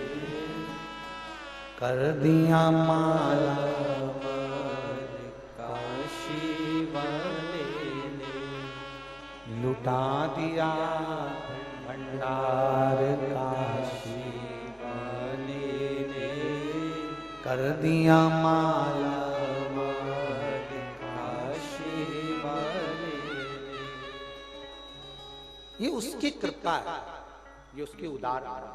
कर दिया माला काशी वाले ने, लुटा दिया भंडार काशी वाले ने, कर दिया माला काशी वाले ने। ये उसकी कृपा है, ये उसकी उदार है।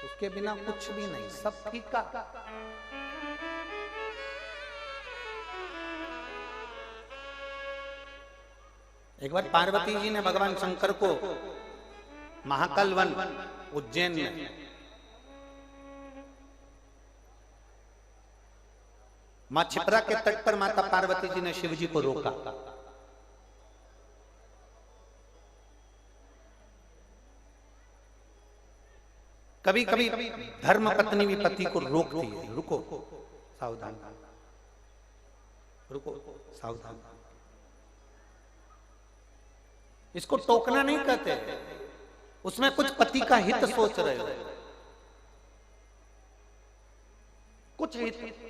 उसके बिना कुछ भी नहीं, सब फीका। एक बार पार्वती जी ने भगवान शंकर को महाकाल वन उज्जैन में मां छिपरा के तट पर माता पार्वती जी ने शिव जी को रोका। कभी कभी धर्म पत्नी भी पति को रोकती है, रुको सावधान, रुको सावधान। इसको टोकना नहीं कहते, उसमें कुछ पति का हित सोच रहे हो, कुछ हित।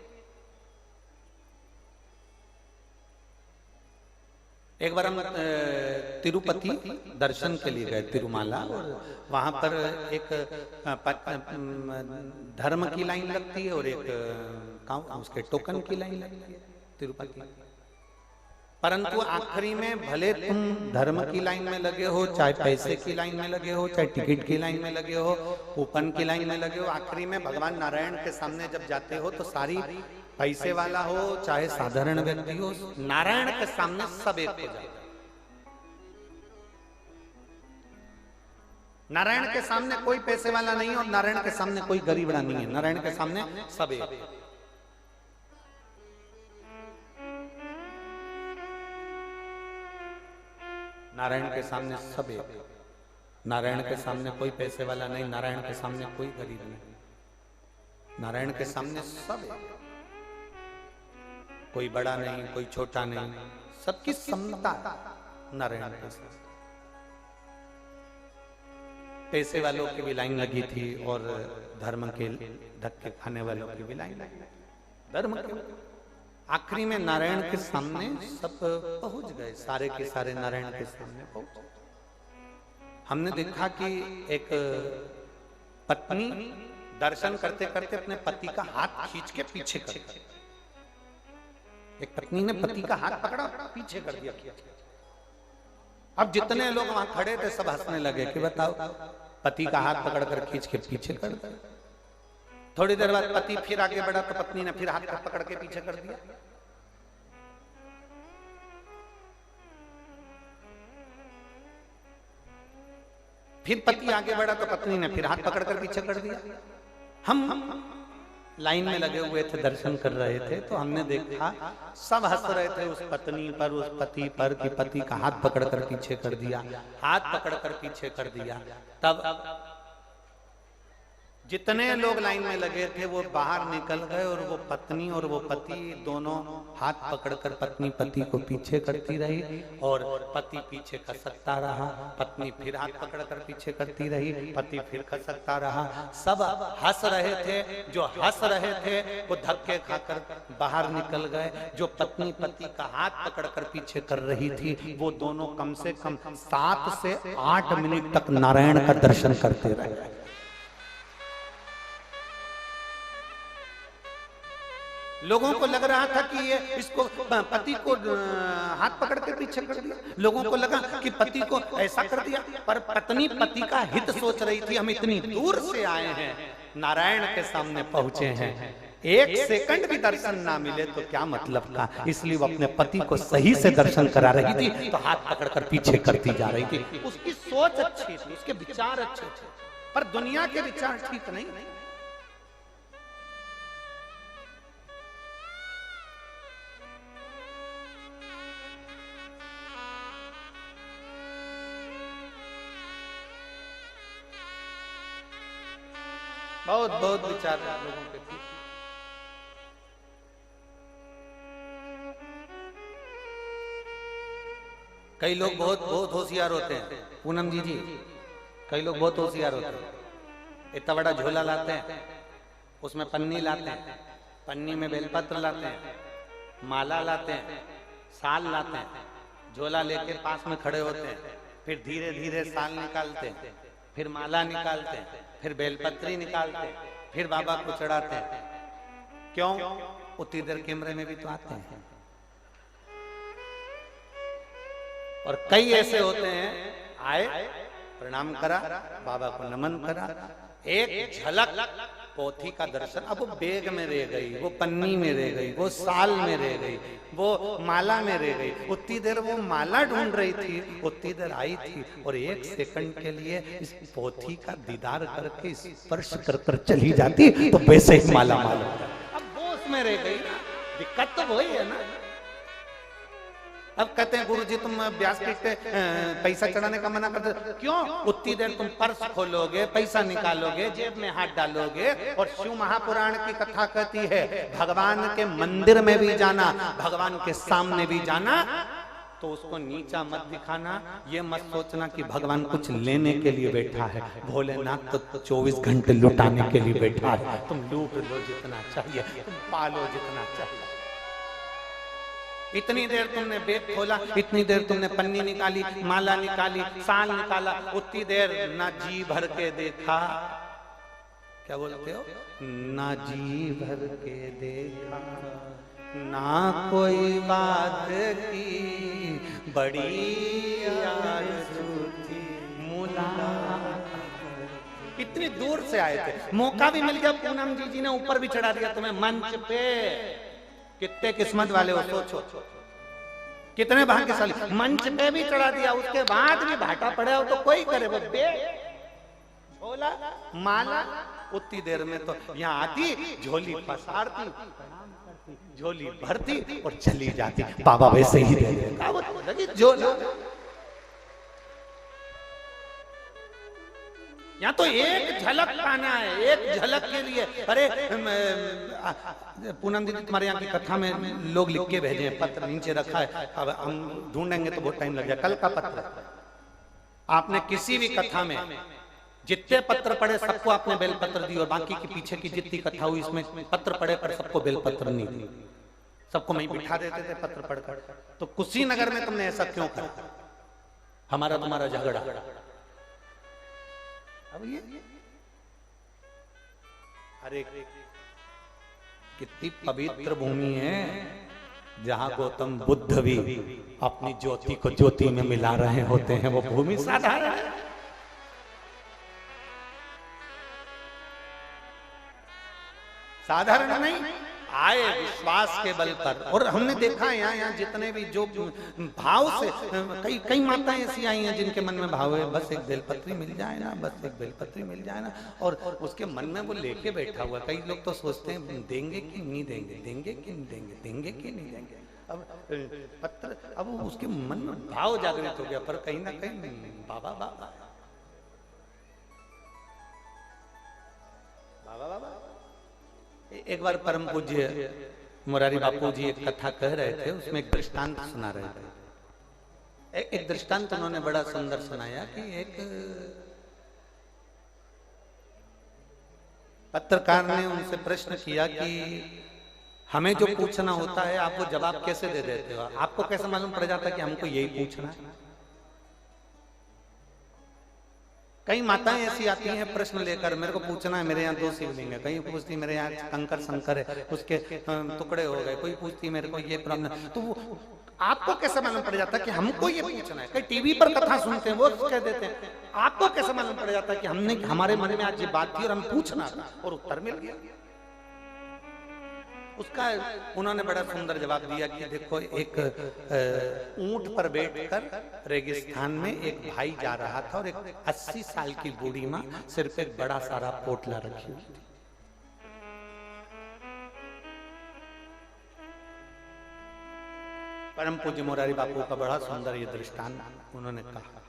एक बार हम तिरुपति दर्शन के लिए गए, तिरुमाला, और वहां पर एक धर्म की लाइन लगती है और एक उसके टोकन की लाइन लगती है तिरुपति। परंतु आखिरी में भले तुम धर्म की लाइन में लगे हो, चाहे पैसे की लाइन में लगे हो, चाहे टिकट की लाइन में लगे हो, कूपन की लाइन में लगे हो, आखिरी में भगवान नारायण के सामने जब जाते हो तो सारी, पैसे वाला हो चाहे साधारण व्यक्ति हो, नारायण के सामने सब एक हो जाता है। नारायण के सामने कोई पैसे वाला नहीं है और नारायण के सामने कोई गरीब नहीं है। नारायण के सामने सब एक है। नारायण के सामने सब एक। नारायण के सामने कोई पैसे वाला नहीं, नारायण के सामने कोई गरीब नहीं, नारायण के सामने सब एक। कोई बड़ा नहीं, कोई छोटा नहीं, सबकी समता नारायण के साथ। पैसे वालों की भी लाइन लगी थी और धर्म के धक्के खाने वालों की भी लाइन लगी। धर्म के आखिरी में नारायण के सामने सब पहुंच गए, सारे के सारे नारायण के सामने पहुंच। हमने देखा कि एक पत्नी दर्शन करते करते अपने पति का हाथ खींच के पीछे कर दिया। एक पत्नी ने पति का हाथ पकड़ा, पीछे कर दिया। अब जितने लोग वहां खड़े थे सब हंसने लगे कि बताओ, पति का हाथ पकड़कर खींच के पीछे कर दिया। थोड़ी देर बाद पति फिर आगे बढ़ा तो पत्नी ने फिर हाथ पकड़ के पीछे कर दिया। फिर पति आगे बढ़ा तो पत्नी ने फिर हाथ पकड़कर पीछे कर दिया। हम लाइन में लगे हुए थे, दर्शन कर रहे थे, तो हमने देखा सब हंस रहे थे उस पत्नी पर, उस पति पर कि पति का हाथ पकड़कर पीछे कर दिया, हाथ पकड़कर पीछे कर दिया। तब जितने लोग लाइन में लगे थे वो बाहर निकल गए और वो पत्नी और वो पति दोनों हाथ पकड़कर पत्नी पति को पीछे करती रही और पति पीछे खसकता रहा, पत्नी फिर हाथ पकड़कर पीछे करती रही, पति फिर खसकता रहा। सब हंस रहे थे, जो हंस रहे थे वो धक्के खाकर बाहर निकल गए। जो पत्नी पति का हाथ पकड़कर पीछे कर रही थी वो दोनों कम से कम 7 से 8 मिनट तक नारायण का दर्शन करते रहे। लोगों को लग रहा था कि ये इसको पति को हाथ पकड़ के पीछे कर दिया, लोगों को लगा कि पति को ऐसा कर दिया, पर पत्नी पति का हित सोच रही थी। हम इतनी दूर से आए हैं, नारायण के सामने पहुंचे हैं, 1 सेकंड भी दर्शन ना मिले तो क्या मतलब का, इसलिए वो अपने पति को सही से दर्शन करा रही थी, तो हाथ पकड़कर पीछे करती जा रही थी। उसकी सोच अच्छी थी, उसके विचार अच्छे थे, पर दुनिया के विचार ठीक नहीं। बहुत बहुत विचार लोगों के थे। कई लोग बहुत बहुत होशियार होते हैं, पूनम जी, कई लोग बहुत होशियार होते हैं। इतना बड़ा झोला लाते हैं, उसमें पन्नी लाते हैं, पन्नी में बेलपत्र लाते हैं, माला लाते हैं, साल लाते हैं, झोला लेके पास में खड़े होते हैं, फिर धीरे धीरे साल निकालते हैं, फिर माला निकालते हैं, फिर बेलपत्री निकालते हैं, फिर बाबा को चढ़ाते हैं। क्यों? उतनी देर कैमरे में भी तो आते हैं। और कई ऐसे होते हैं, आए, प्रणाम करा, बाबा को नमन करा, एक झलक पोथी का दर्शन, अब वो बैग में रह गई, वो पन्नी में रह गई, वो साल में रह गई, वो माला में रह गई। उतनी देर वो माला ढूंढ रही थी, उतनी देर आई थी और 1 सेकंड के लिए इस पोथी का दीदार करके स्पर्श कर चली जाती तो वैसे ही माला माला। अब वो उसमें रह गई ना, दिक्कत तो वही है ना। अब कहते हैं गुरुजी तुम व्यासपीठ पे पैसा चढ़ाने का मना करते, क्यों? उतनी देर तुम पर्स खोलोगे, पैसा निकालोगे, जेब में हाथ डालोगे। और शिव महापुराण की कथा कहती है भगवान के मंदिर में भी जाना, भगवान के सामने भी जाना, तो उसको नीचा मत दिखाना। ये मत सोचना कि भगवान कुछ लेने के लिए बैठा है, भोलेनाथ तो 24 घंटे लुटाने के लिए बैठा है। तुम लूट लो जितना चाहिए, तुम पालो जितना चाहिए। इतनी देर तुमने बैग खोला, इतनी देर तुमने पन्नी निकाली, माला निकाली, साल निकाला, उतनी देर ना जी भर के देखा। क्या बोलते हो? ना जी भर के देखा, ना कोई बात की, बड़ी आरज़ू थी मुलाकात। इतनी दूर से आए थे, मौका भी मिल गया, पूनम जी ने ऊपर भी चढ़ा दिया तुम्हें मंच पे। कितने किस्मत वाले हो, सोचो कितने भाग्यशाली, मंच पे भी चढ़ा दिया, उसके बाद भी भाटा पड़ा हो तो कोई करे। वो झोला माला, उतनी देर में तो यहाँ आती, झोली पसारती, झोली भरती और चली जाती। बाबा वैसे ही दे देगा झोला। यहाँ तो एक झलक पाना है, एक झलक के लिए। अरे पूनम दीदी तुम्हारे यहाँ की कथा में लोग लिख के भेजे हैं, पत्र नीचे रखा है, अब हम ढूंढेंगे तो बहुत टाइम लग जाए। कल का पत्र, आपने किसी भी कथा में जितने पत्र पढ़े सबको आपने बेलपत्र दी, और बाकी की पीछे की जितनी कथा हुई इसमें पत्र पढ़े पर सबको बेलपत्र नहीं दी, सबको वहीं बिठा देते थे पत्र पढ़कर। तो कुशीनगर में तुमने ऐसा क्यों करा? हमारा तुम्हारा झगड़ा। अब ये अरे कितनी पवित्र भूमि है जहां गौतम बुद्ध भी अपनी ज्योति को ज्योति में मिला रहे होते हैं। वो भूमि साधारण है, साधारण नहीं, आए विश्वास के बल पर। और हमने देखा है यहाँ जितने भी जो भाव से, कई माताएं ऐसी आई हैं जिनके मन में भाव है बस एक बेलपत्री मिल जाए ना, बस एक बेलपत्री मिल जाए ना, और उसके मन में वो लेके बैठा हुआ। कई लोग तो सोचते हैं देंगे कि नहीं देंगे, देंगे कि नहीं देंगे, देंगे कि नहीं देंगे। अब पत्र, अब उसके मन में भाव जागृत हो गया, पर कहीं ना कहीं बाबा बाबा बाबा बाबा। एक बार परम पूज्य मुरारी बापू जी एक कथा कह रहे थे, उसमें एक दृष्टांत सुना रहे थे। एक दृष्टांत उन्होंने बड़ा सुंदर सुनाया कि एक पत्रकार ने उनसे प्रश्न किया कि हमें जो पूछना होता है आप वो जवाब कैसे दे देते हो? आपको कैसे मालूम पड़ जाता है कि हमको यही पूछना है? कई माताएं ऐसी आती हैं प्रश्न लेकर, मेरे को पूछना है मेरे यहाँ 2 शिवलिंग है, कहीं पूछती मेरे यहाँ कंकर शंकर है उसके टुकड़े हो गए, कोई पूछती मेरे को ये प्रॉब्लम। तो वो आपको कैसे मालूम पड़ जाता है कि हमको ये पूछना है? कई टीवी पर कथा सुनते हैं वो कह देते हैं, आपको कैसे मालूम पड़ जाता है कि हमने, हमारे मन में आज ये बात थी और हम पूछना था और उत्तर मिल गया? उसका उन्होंने बड़ा सुंदर जवाब दिया कि देखो, एक ऊंट पर बैठकर रेगिस्तान में एक भाई जा रहा था और एक 80 साल की बूढ़ी माँ सिर्फ एक बड़ा सारा पोटला रखी हुई थी। परम पूज्य मुरारी बापू का बड़ा सुंदर ये दृष्टांत उन्होंने कहा।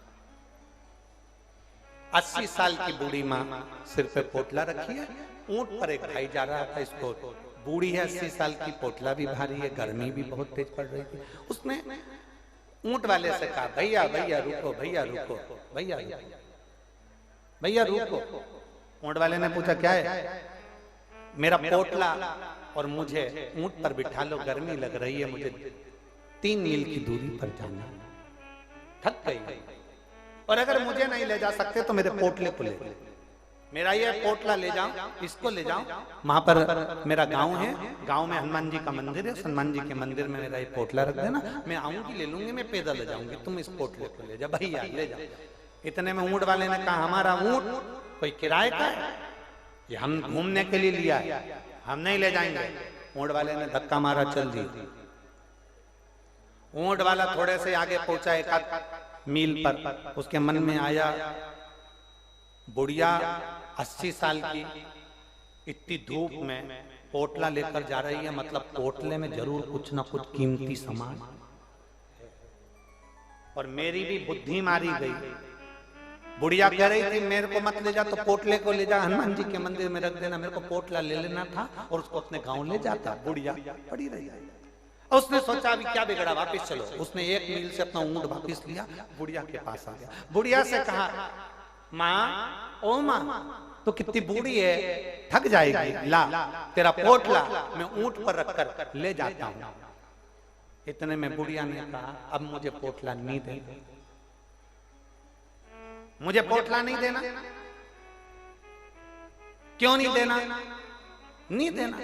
80 साल की बूढ़ी माँ सिर पे पोटला रखी है, ऊंट पर एक भाई जा रहा था, इसको बूढ़ी है 80 साल की, पोटला भी भारी है, गर्मी भी बहुत तेज पड़ रही थी। उसने ऊंट वाले से कहा भैया भैया रुको, भैया रुको, भैया भैया रुको। ऊंट वाले ने पूछा क्या है? मेरा पोटला और मुझे ऊंट पर बिठा लो, गर्मी लग रही है, मुझे 3 मील की दूरी पर जाना, थक गई, और अगर मुझे नहीं ले जा सकते तो मेरे पोटले को ले, मेरा ये पोटला ले जाओ, इसको ले जाओ, वहां पर मेरा गांव है, गांव में हनुमान जी का मंदिर है, हनुमान जी के मंदिर में मेरा ये पोटला रख देना, मैं आऊंगी ले लूंगी, मैं पैदल ले जाऊंगी, तुम इस पोटले को ले जाओ, भैया ले जाओ। इतने में ऊंट वाले ने कहा हमारा ऊंट कोई किराए का है, ये हम घूमने के लिए लिया है, हम नहीं ले जाएंगे। ऊंट वाले ने धक्का मारा, चल दी। ऊंट वाला थोड़े से आगे पहुंचा 1 मील पर, उसके मन में आया बुढ़िया 80 साल की इतनी धूप में पोटला लेकर जा रही है, मतलब पोटले में जरूर कुछ ना कुछ कीमती सामान, और मेरी भी बुद्धि मारी गई। बुढ़िया कह रही थी मेरे को मत ले जा, तो पोटले को ले जा, हनुमान जी के मंदिर में रख देना, मेरे को पोटला ले लेना था और उसको अपने गांव ले जाता। बुढ़िया पड़ी रही। उसने सोचा अभी क्या बिगड़ा, वापिस चलो। उसने 1 मील से अपना ऊंट वापिस लिया, बुढ़िया के पास आ गया। बुढ़िया से कहा माँ, ओ माँ, तो कितनी बूढ़ी है, थक जाएगी, ला तेरा पोटला मैं ऊंट पर रखकर ले जाता हूं। इतने में बुढ़िया ने कहा अब मुझे पोटला नहीं देना, मुझे पोटला नहीं देना। क्यों नहीं देना? नहीं देना।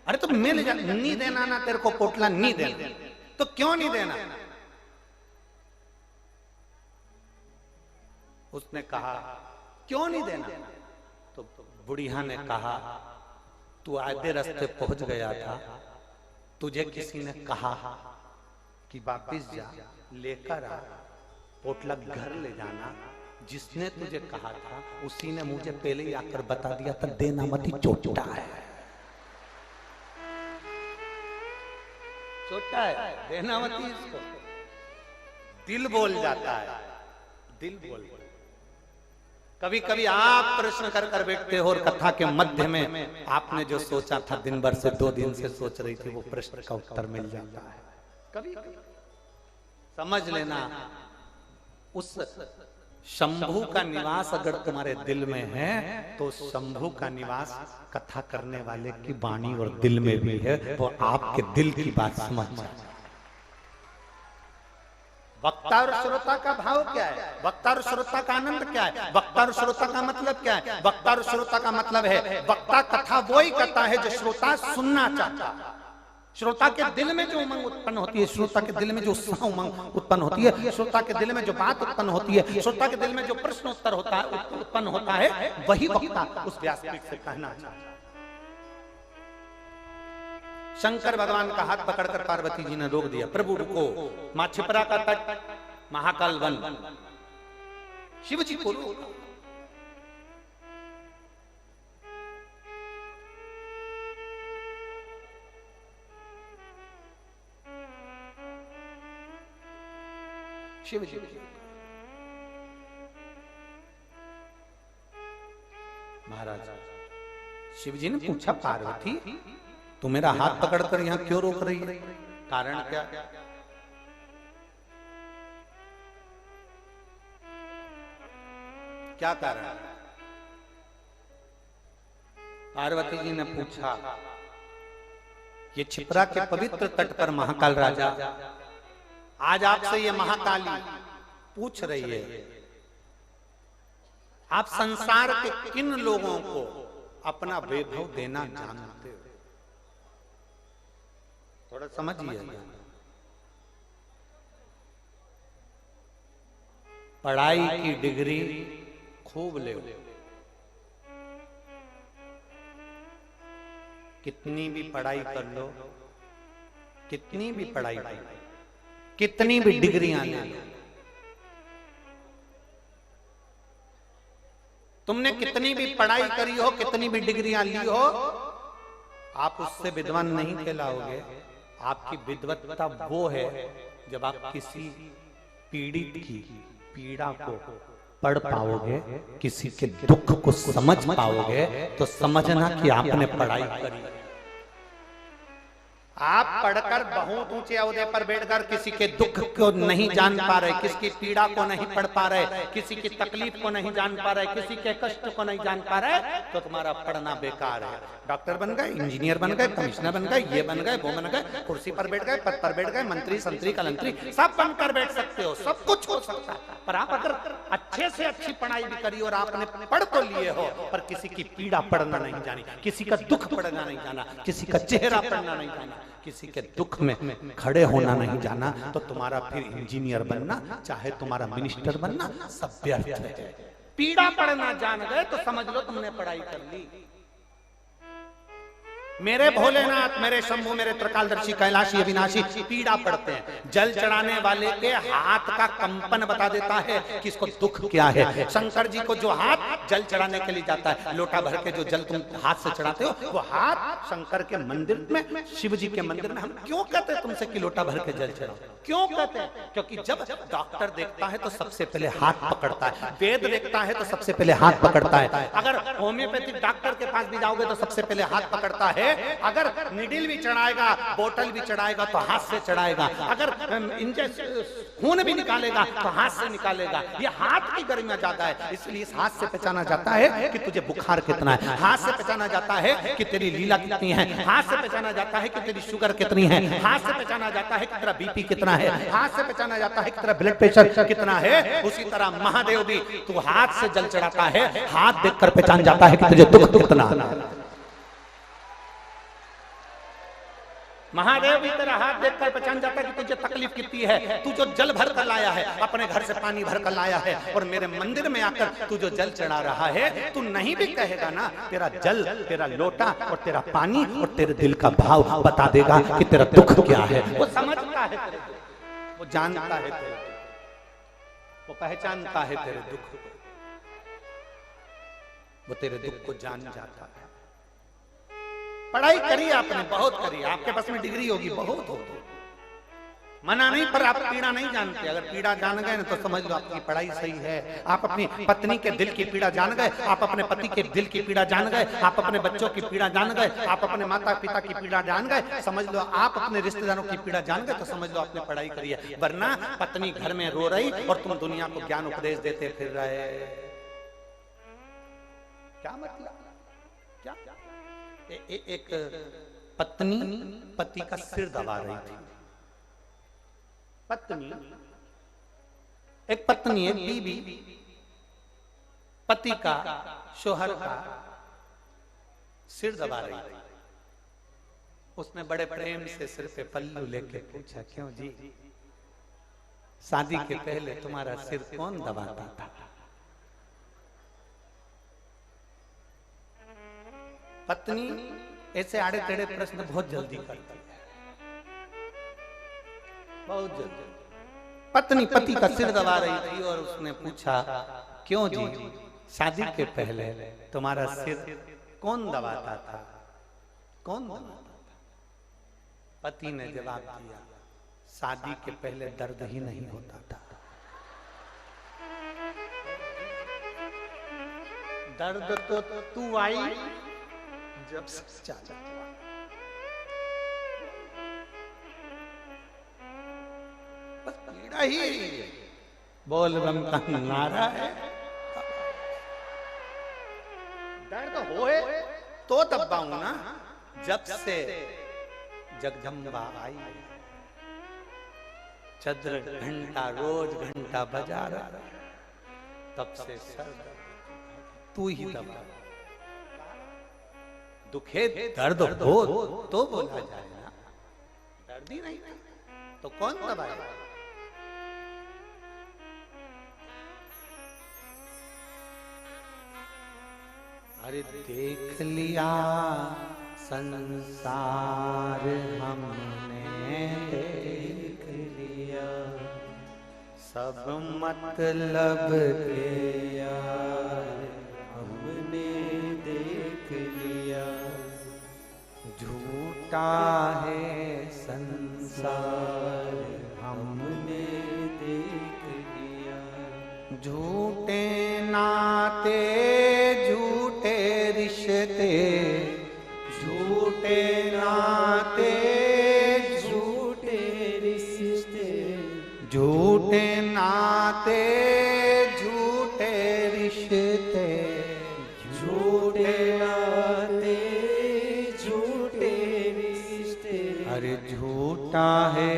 अरे तो मैं ले जा, नहीं देना ना, तेरे को पोटला नहीं देना, तो क्यों नहीं देना? उसने कहा क्यों नहीं देना? तो बुढ़िया ने कहा तू आधे रास्ते पहुंच गया था, तुझे किसी ने कहा कि वापिस जा, लेकर आ, पोटला घर ले जाना। जिसने तुझे कहा था उसी ने मुझे पहले ही आकर बता दिया था देना मत, ही चोटा है, चोटा है, देना मत इसको। दिल बोल जाता है, दिल बोल। कभी कभी आप प्रश्न कर कर बैठते हो और कथा के मध्य में आपने जो सोचा था दिन भर से 2 दिन से सोच रही थी वो प्रश्न का उत्तर मिल जाता है। कभी समझ लेना उस शंभू का निवास अगर तुम्हारे दिल में है तो शंभू का निवास कथा करने वाले की वाणी और दिल में भी है। वो आपके दिल की बात समझ जाए। वक्ता और श्रोता का भाव क्या है? वक्ता और श्रोता का आनंद क्या है? वक्ता और श्रोता का मतलब क्या है? वक्ता और श्रोता का मतलब है वक्ता कथा वो ही करता है जो श्रोता सुनना चाहता है। श्रोता के दिल में जो उमंग उत्पन्न होती है, श्रोता के दिल में जो उत्साह उमंग उत्पन्न होती है, श्रोता के दिल में जो बात उत्पन्न होती है, श्रोता के दिल में जो प्रश्न उत्तर होता है उत्पन्न होता है, वही वक्ता उस व्यासपीठ से कहना चाहता है। शंकर भगवान का हाथ पकड़कर पार्वती जी ने रोक दिया। प्रभु रुको, मां छिपरा का तट, महाकाल वन, शिव जी को रोका। शिव जी महाराज, शिव जी ने पूछा पार्वती तू मेरा हाथ पकड़कर यहां क्यों रोक रही है? कारण क्या? क्या कारण? पार्वती जी ने पूछा ये छिपरा के पवित्र तट पर महाकाल राजा आज आपसे ये महाकाली पूछ रही है आप संसार के किन लोगों को अपना वैभव देना जानते हो? थोड़ा समझिए। पढ़ाई की डिग्री खूब ले, कितनी भी पढ़ाई कर लो, कितनी भी पढ़ाई कर लो, कितनी भी डिग्रियां ले लो, तुमने कितनी भी पढ़ाई करी हो, कितनी भी डिग्रियां ली हो, आप उससे विद्वान नहीं कहलाओगे। आपकी विद्वत्ता वो है जब आप किसी पीड़ित की पीड़ा को पढ़ पाओगे, किसी के दुख को समझ पाओगे, तो समझना कि आपने पढ़ाई करी। आप पढ़कर बहुत ऊंचे ओहदे पर बैठकर किसी के दुख को नहीं जान पा रहे, किसी की पीड़ा को नहीं पढ़ पा रहे, किसी की तकलीफ को नहीं जान पा रहे, किसी के कष्ट को नहीं जान पा रहे, तो तुम्हारा पढ़ना बेकार है। डॉक्टर बन गए, इंजीनियर बन गए, कमिश्नर बन गए, ये बन गए, वो बन गए, कुर्सी पर बैठ गए, पद पर बैठ गए, मंत्री संतरी कलंतरी सब बनकर बैठ सकते हो, सब कुछ हो सकता है। पर आप अगर अच्छे से अच्छी पढ़ाई भी करी और आपने पढ़ तो लिए हो, पर किसी की पीड़ा पढ़ना नहीं जानी, किसी का दुख पढ़ना नहीं जाना, किसी का चेहरा पढ़ना नहीं जाना, किसी के दुख में खड़े होना नहीं जाना, तो तुम्हारा फिर इंजीनियर बनना चाहे तुम्हारा मिनिस्टर बनना सब व्यर्थ है। पीड़ा पढ़ना जान गए तो समझ लो तुमने पढ़ाई कर ली। मेरे भोलेनाथ, मेरे शंभू, मेरे त्रिकालदर्शी, कैलाशी, अविनाशी पीड़ा पड़ते हैं। जल चढ़ाने वाले के हाथ का कंपन बता देता है कि इसको दुख क्या है। शंकर जी को जो हाथ जल चढ़ाने के लिए जाता है, लोटा भर के जो जल तुम हाथ से चढ़ाते हो, वो हाथ शंकर के मंदिर में, शिव जी के मंदिर में हम क्यों कहते हैं तुमसे कि लोटा भर के जल चढ़ाओ? क्यों कहते हैं? क्योंकि जब डॉक्टर देखता है तो सबसे पहले हाथ पकड़ता है, वेद देखता है तो सबसे पहले हाथ पकड़ता है। अगर होम्योपैथिक डॉक्टर के पास भी जाओगे तो सबसे पहले हाथ पकड़ता है। अगर निडिल भी चढ़ाएगा, बोतल भी चढ़ाएगा तो हाथ से चढ़ाएगा। अगर खून भी निकालेगा तो हाथ से निकालेगा। ये हाथ की गरिमा ज्यादा है, इसलिए इस हाथ से पहचाना जाता है कि तुझे बुखार कितना है, हाथ से पहचाना जाता है कि तेरी लीला कितनी है, हाथ से पहचाना जाता है कि तेरी शुगर कितनी है, हाथ से पहचाना जाता है कि तेरा बीपी कितना है, हाथ से पहचाना जाता है कि तेरा ब्लड प्रेशर कितना है। उसी तरह महादेव भी तू हाथ से जल चढ़ाता है, हाथ देखकर पहचान जाता है कि तुझे दुख कितना है। महादेव भी तेरा हाथ देखकर पहचान जाता है कि तुझे तकलीफ कितनी है। तू जो जल भर कर लाया है, अपने घर से पानी भर कर लाया है, और मेरे मंदिर में आकर तू जो जल चढ़ा रहा है, तू नहीं भी कहेगा ना, तेरा जल, तेरा लोटा और तेरा पानी और तेरे दिल का भाव बता देगा कि तेरा दुख क्या है। वो समझता है तेरे दुख, वो जानता है तेरे दुख, वो पहचानता है तेरे दुख को, वो तेरे दुख को जान जाता है। पढ़ाई करी आपने, बहुत करी, आपके पास में डिग्री होगी, बहुत होगी, मना नहीं, पर आप पीड़ा नहीं जानते। अगर पीड़ा जान गए ना तो समझ लो आपकी पढ़ाई सही है। आप अपनी पत्नी के दिल की पीड़ा जान गए, आप अपने पति के दिल की पीड़ा जान गए, आप अपने बच्चों की पीड़ा जान गए, आप अपने माता पिता की पीड़ा जान गए, समझ लो आप अपने रिश्तेदारों की पीड़ा जान गए, तो समझ लो आपने पढ़ाई करी है। वरना पत्नी घर में रो रही और तुम दुनिया को ज्ञान उपदेश देते फिर रहे, क्या मतलब? क्या एक पत्नी पति का सिर दबा रही थी। पत्नी, एक पत्नी, एक बीवी पति का, शोहर का सिर दबा रही थी। उसने बड़े प्रेम से सिर पे पल्लू लेके पूछा, क्यों जी, शादी के पहले तुम्हारा सिर कौन दबाता था? पत्नी ऐसे आड़े टेढ़े प्रश्न बहुत जल्दी करती है, बहुत जल्दी। पत्नी पति का सिर दबा रही थी और उसने पूछा, क्यों जी, शादी के पहले तुम्हारा सिर कौन दबाता था? कौन दबाता था? पति ने जवाब दिया, शादी के पहले दर्द ही नहीं होता था। दर्द तो तू आई जब सच्चा हुआ। बस पीड़ा ही बोल बम का नारा है। दर्द होए तो दबाऊं ना, जब से जगदम्बा आई, चंद्र घंटा रोज घंटा बजा रहा, तब से सर तू ही दबा। दुखे दर्द हो तो बोला जाए ना, दर्द ही नहीं तो कौन दबाएगा? अरे देख लिया संसार हमने, देख लिया सब मतलब के यार हमने देख लिया। झूठा है संसार हमने देख लिया। झूठे नाते झूठे रिश्ते, झूठे नाते झूठे रिश्ते, झूठे नाते झूठे रिश्ते, झूठे नाते झूठे रिश्ते। अरे झूठा है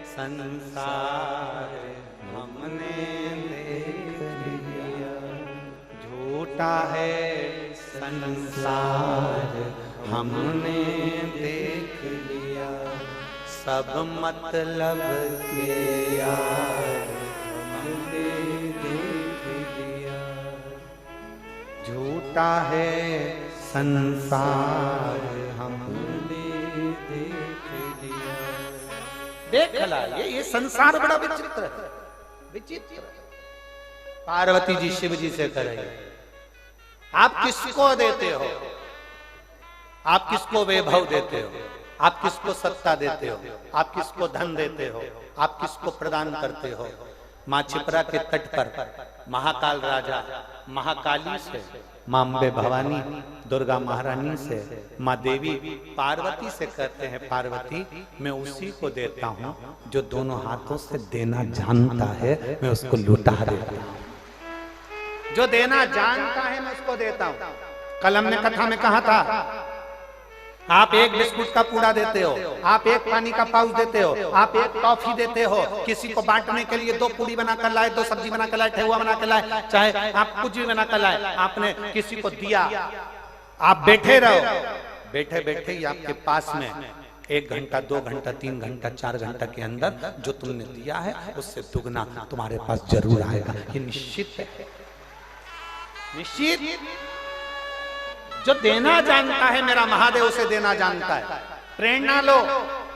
संसार हमने देख लिया। झूठा है संसार हमने देख लिया। सब मतलब के यार हमने देख लिया। झूठा है संसार हमने देख लिया। देख ला, ये संसार बड़ा विचित्र है, विचित्र। पार्वती जी शिव जी से करेंगे, आप किसको देते हो? आप किसको वैभव देते हो? आप किसको सत्ता देते हो? आप किसको धन देते हो? आप किसको प्रदान करते हो? माँ छिपरा के तट पर महाकाल राजा महाकाली से, माँ अम्बे भवानी दुर्गा महारानी से, माँ देवी पार्वती से कहते हैं, पार्वती मैं उसी को देता हूँ जो दोनों हाथों से देना जानता है, मैं उसको लुटा देता हूँ। जो देना जानता है मैं उसको देता हूँ। कल हमने कथा में कहा था, आप एक बिस्कुट का पूड़ा देते हो, आप एक पानी का पाउच देते हो, आप एक टॉफी देते हो, किसी को बांटने के लिए 2 पूड़ी बना कर लाए, 2 सब्जी बना कर लाए, ठेहुआ बना कर लाए, चाहे आप कुछ भी बना कर लाए, आपने किसी को दिया। आप बैठे रहो, बैठे बैठे ही आपके पास में 1 घंटा 2 घंटा 3 घंटा 4 घंटा के अंदर जो तुमने दिया है उससे दुगना तुम्हारे पास जरूर आएगा। ये निश्चित है, निश्चित। जो देना जानता है मेरा महादेव उसे देना जानता है। प्रेरणा लो,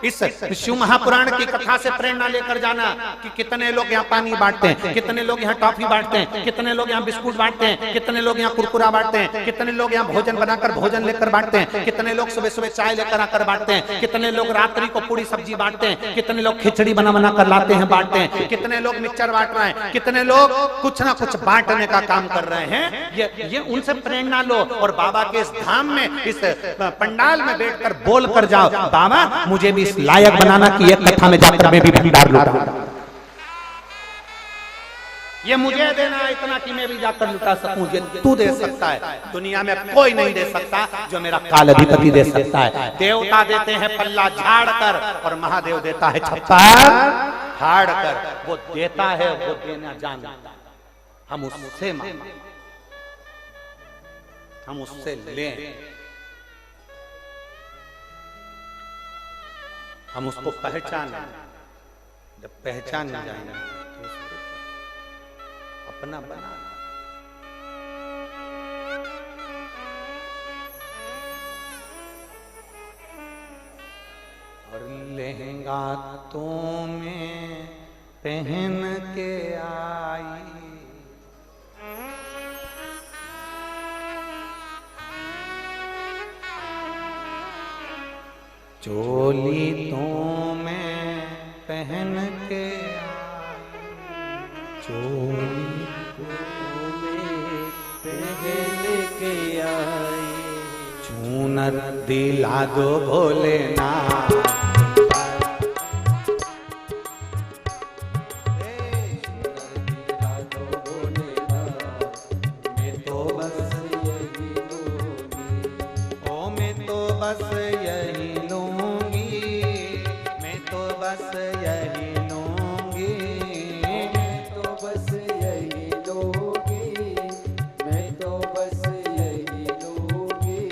इस शिव महापुराण की कथा से प्रेरणा लेकर जाना कि कितने लोग यहाँ पानी बांटते हैं, कितने लोग यहाँ टॉफी बांटते हैं, कितने लोग यहाँ बिस्कुट बांटते हैं, कितने लोग यहाँ कुरकुरा बांटते हैं, कितने लोग यहाँ भोजन बनाकर भोजन लेकर बांटते हैं, कितने लोग सुबह सुबह चाय लेकर आकर बांटते हैं, कितने लोग रात्रि को पूरी सब्जी बांटते हैं, कितने लोग खिचड़ी बना बना कर लाते हैं बांटते हैं, कितने लोग मिक्सचर बांट रहे हैं, कितने लोग कुछ ना कुछ बांटने का काम कर रहे हैं। ये उनसे प्रेरणा लो और बाबा के इस धाम में, इस पंडाल में बैठकर बोल कर जाओ, बाबा मुझे भी इस लायक बनाना कि एक कथा में जाकर मैं भी भंडार लूटा, ये मुझे देना है इतना कि मैं भी जाकर लुटा सकूं। ये तू दे सकता है, दुनिया में कोई नहीं दे सकता जो मेरा काल अधिपति दे सकता है। देवता देते हैं पल्ला झाड़ कर और महादेव देता है छप्पर फाड़ कर। वो देता है, वो देना जानता है। हम उससे मांगे, हम उससे लें, हम उसको पहचाने। जब पहचान जाएंगे तो उसको अपना बना। और लहंगा तो मैं पहन के आई, चोली तो मैं पहन के आई, चोली तो मैं पहन के आई, चूनर दिला दो भोलेनाथ, मैं तो बस यही लूंगी, ओ मैं तो बस यही लूंगी, मैं तो बस यही लूंगी, मैं तो बस यही लूंगी, मैं तो बस यही लूंगी,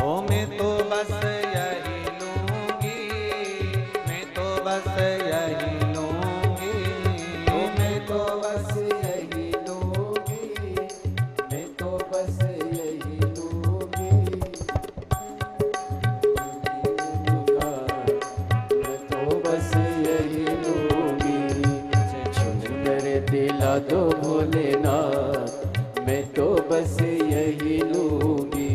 ओ मैं तो बस यही लूंगी, मैं तो बस यही लूंगी, ओ मैं तो बस यही लूंगी, मैं तो बस यही लूंगी, मैं तो बस यही लूंगी, चुनकर दिला दो भोलेनाथ, मैं तो बस यही लूंगी।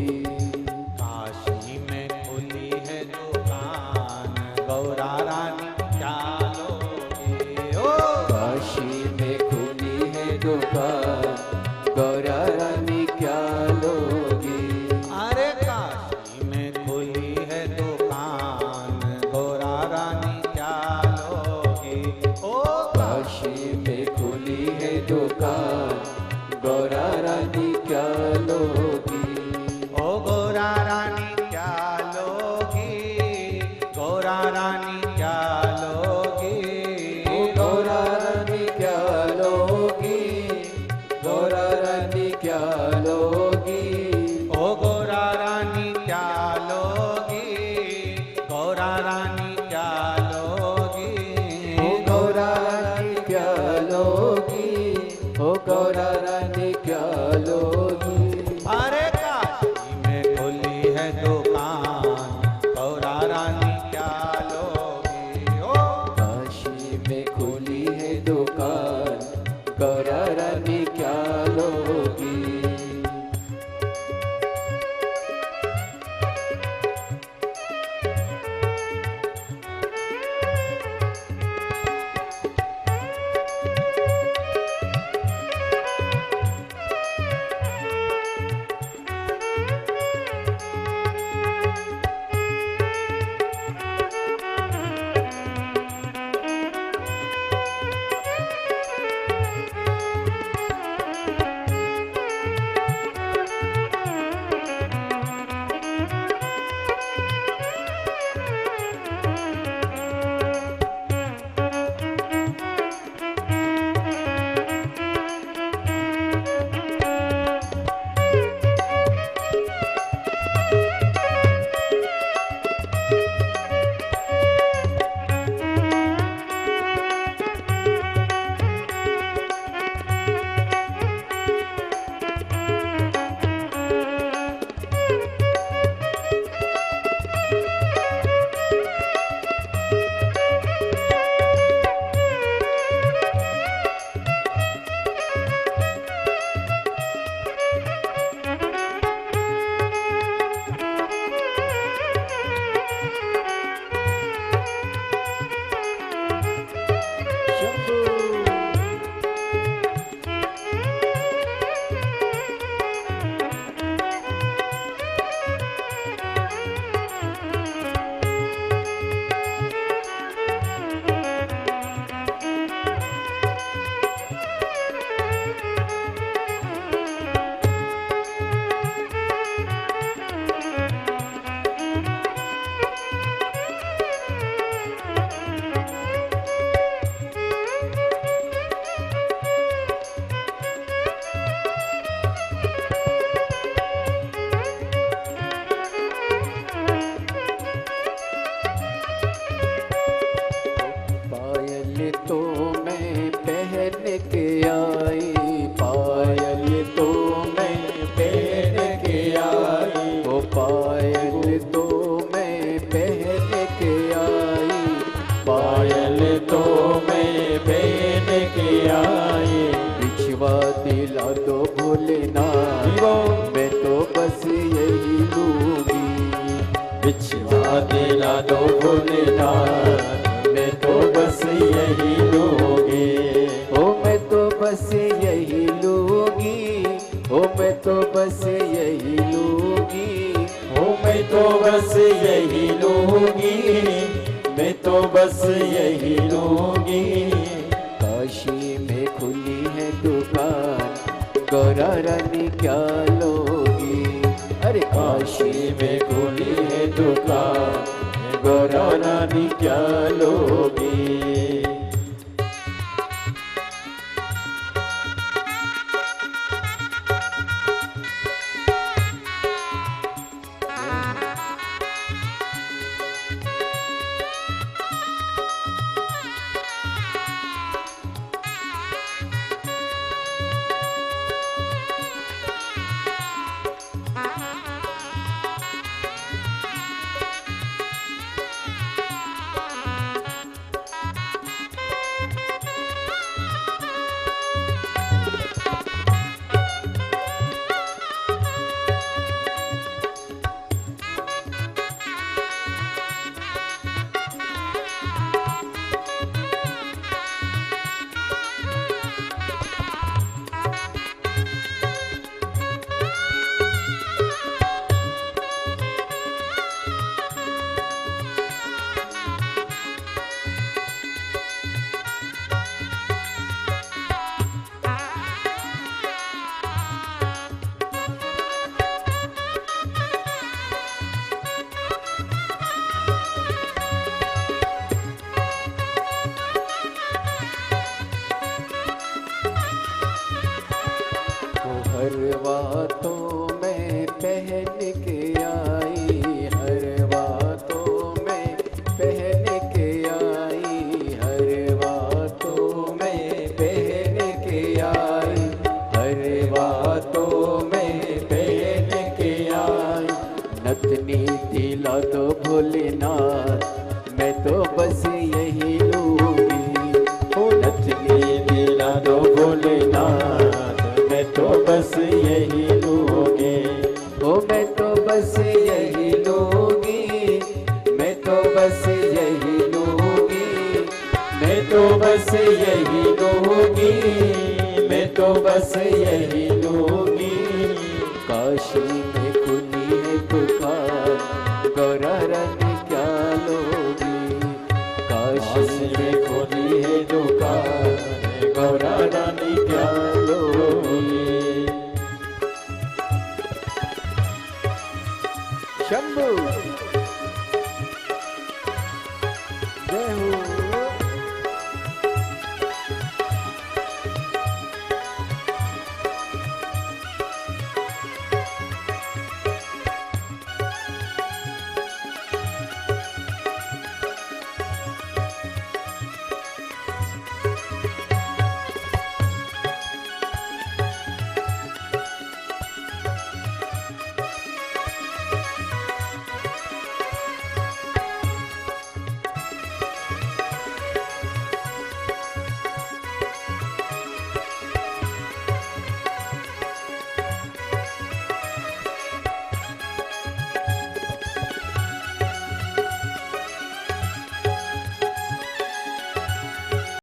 काशी में खुली है दुकान, गौरा रानी क्या लोगे, ओ काशी में खुली है दुकान, गौरा रानी क्या लोगी, अरे काशी में खुली है दुकान, गौरा रानी क्या लोगे, ओ काशी में खुली है दुकान, गौरा रानी क्या लोगी, ओ गौरा रानी क्या लोगी, गौरा रानी क्या लोगी, ओ गौरा रानी क्या लोगी, गौरा रानी क्या लोगी, ओ गौरा रानी क्या लोगी, गौरा रानी क्या लोगी, ओ गौरा रानी क्या लोगी, ओ गौरा रानी क्या लोगी, अरे काशी में खुली है दुकान, गौरा रानी क्या लोगी, ओ काशी में खुली है दुकान, गौरा रानी क्या लोगी। पहन के आई, पायल तो मैं पहन के आई, ओ पायल तो मैं पहन के आई, पायल तो मैं पहन के आई। बिछवा दिला दो भोलेनाथ, मैं तो बस यही लूंगी। बिछवा दिला दो भोलेनाथ, मैं तो बस यही लूंगी। ओ मैं तो बस यही लूंगी, ओ मैं तो बस यही लूंगी, ओ मैं तो बस यही लूंगी, मैं तो बस यही लूंगी। काशी में खुली है दुकान, गौरा रानी क्या लोगी? अरे काशी में खुली है दुकान, गौरा रानी क्या लोगी? हरवा तो मैं पहन के आई, हरवा तो मैं पहन के आई, हरवा तो मैं पहन के आई, हरवा तो मैं पहन के आई। नथनी दिला दो भोलेनाथ, मैं तो बस यही लूंगी। ओ नथनी दिला दो भोलेनाथ, मैं तो बस यही लूंगी। ओ मैं तो बस यही लूंगी, मैं तो बस यही लूंगी, मैं तो बस यही लूंगी, मैं तो बस यही लूंगी। काशी में खुली है दुकान, गौरा रानी क्या लोगी? काशी में खुली है दुकान, गौरा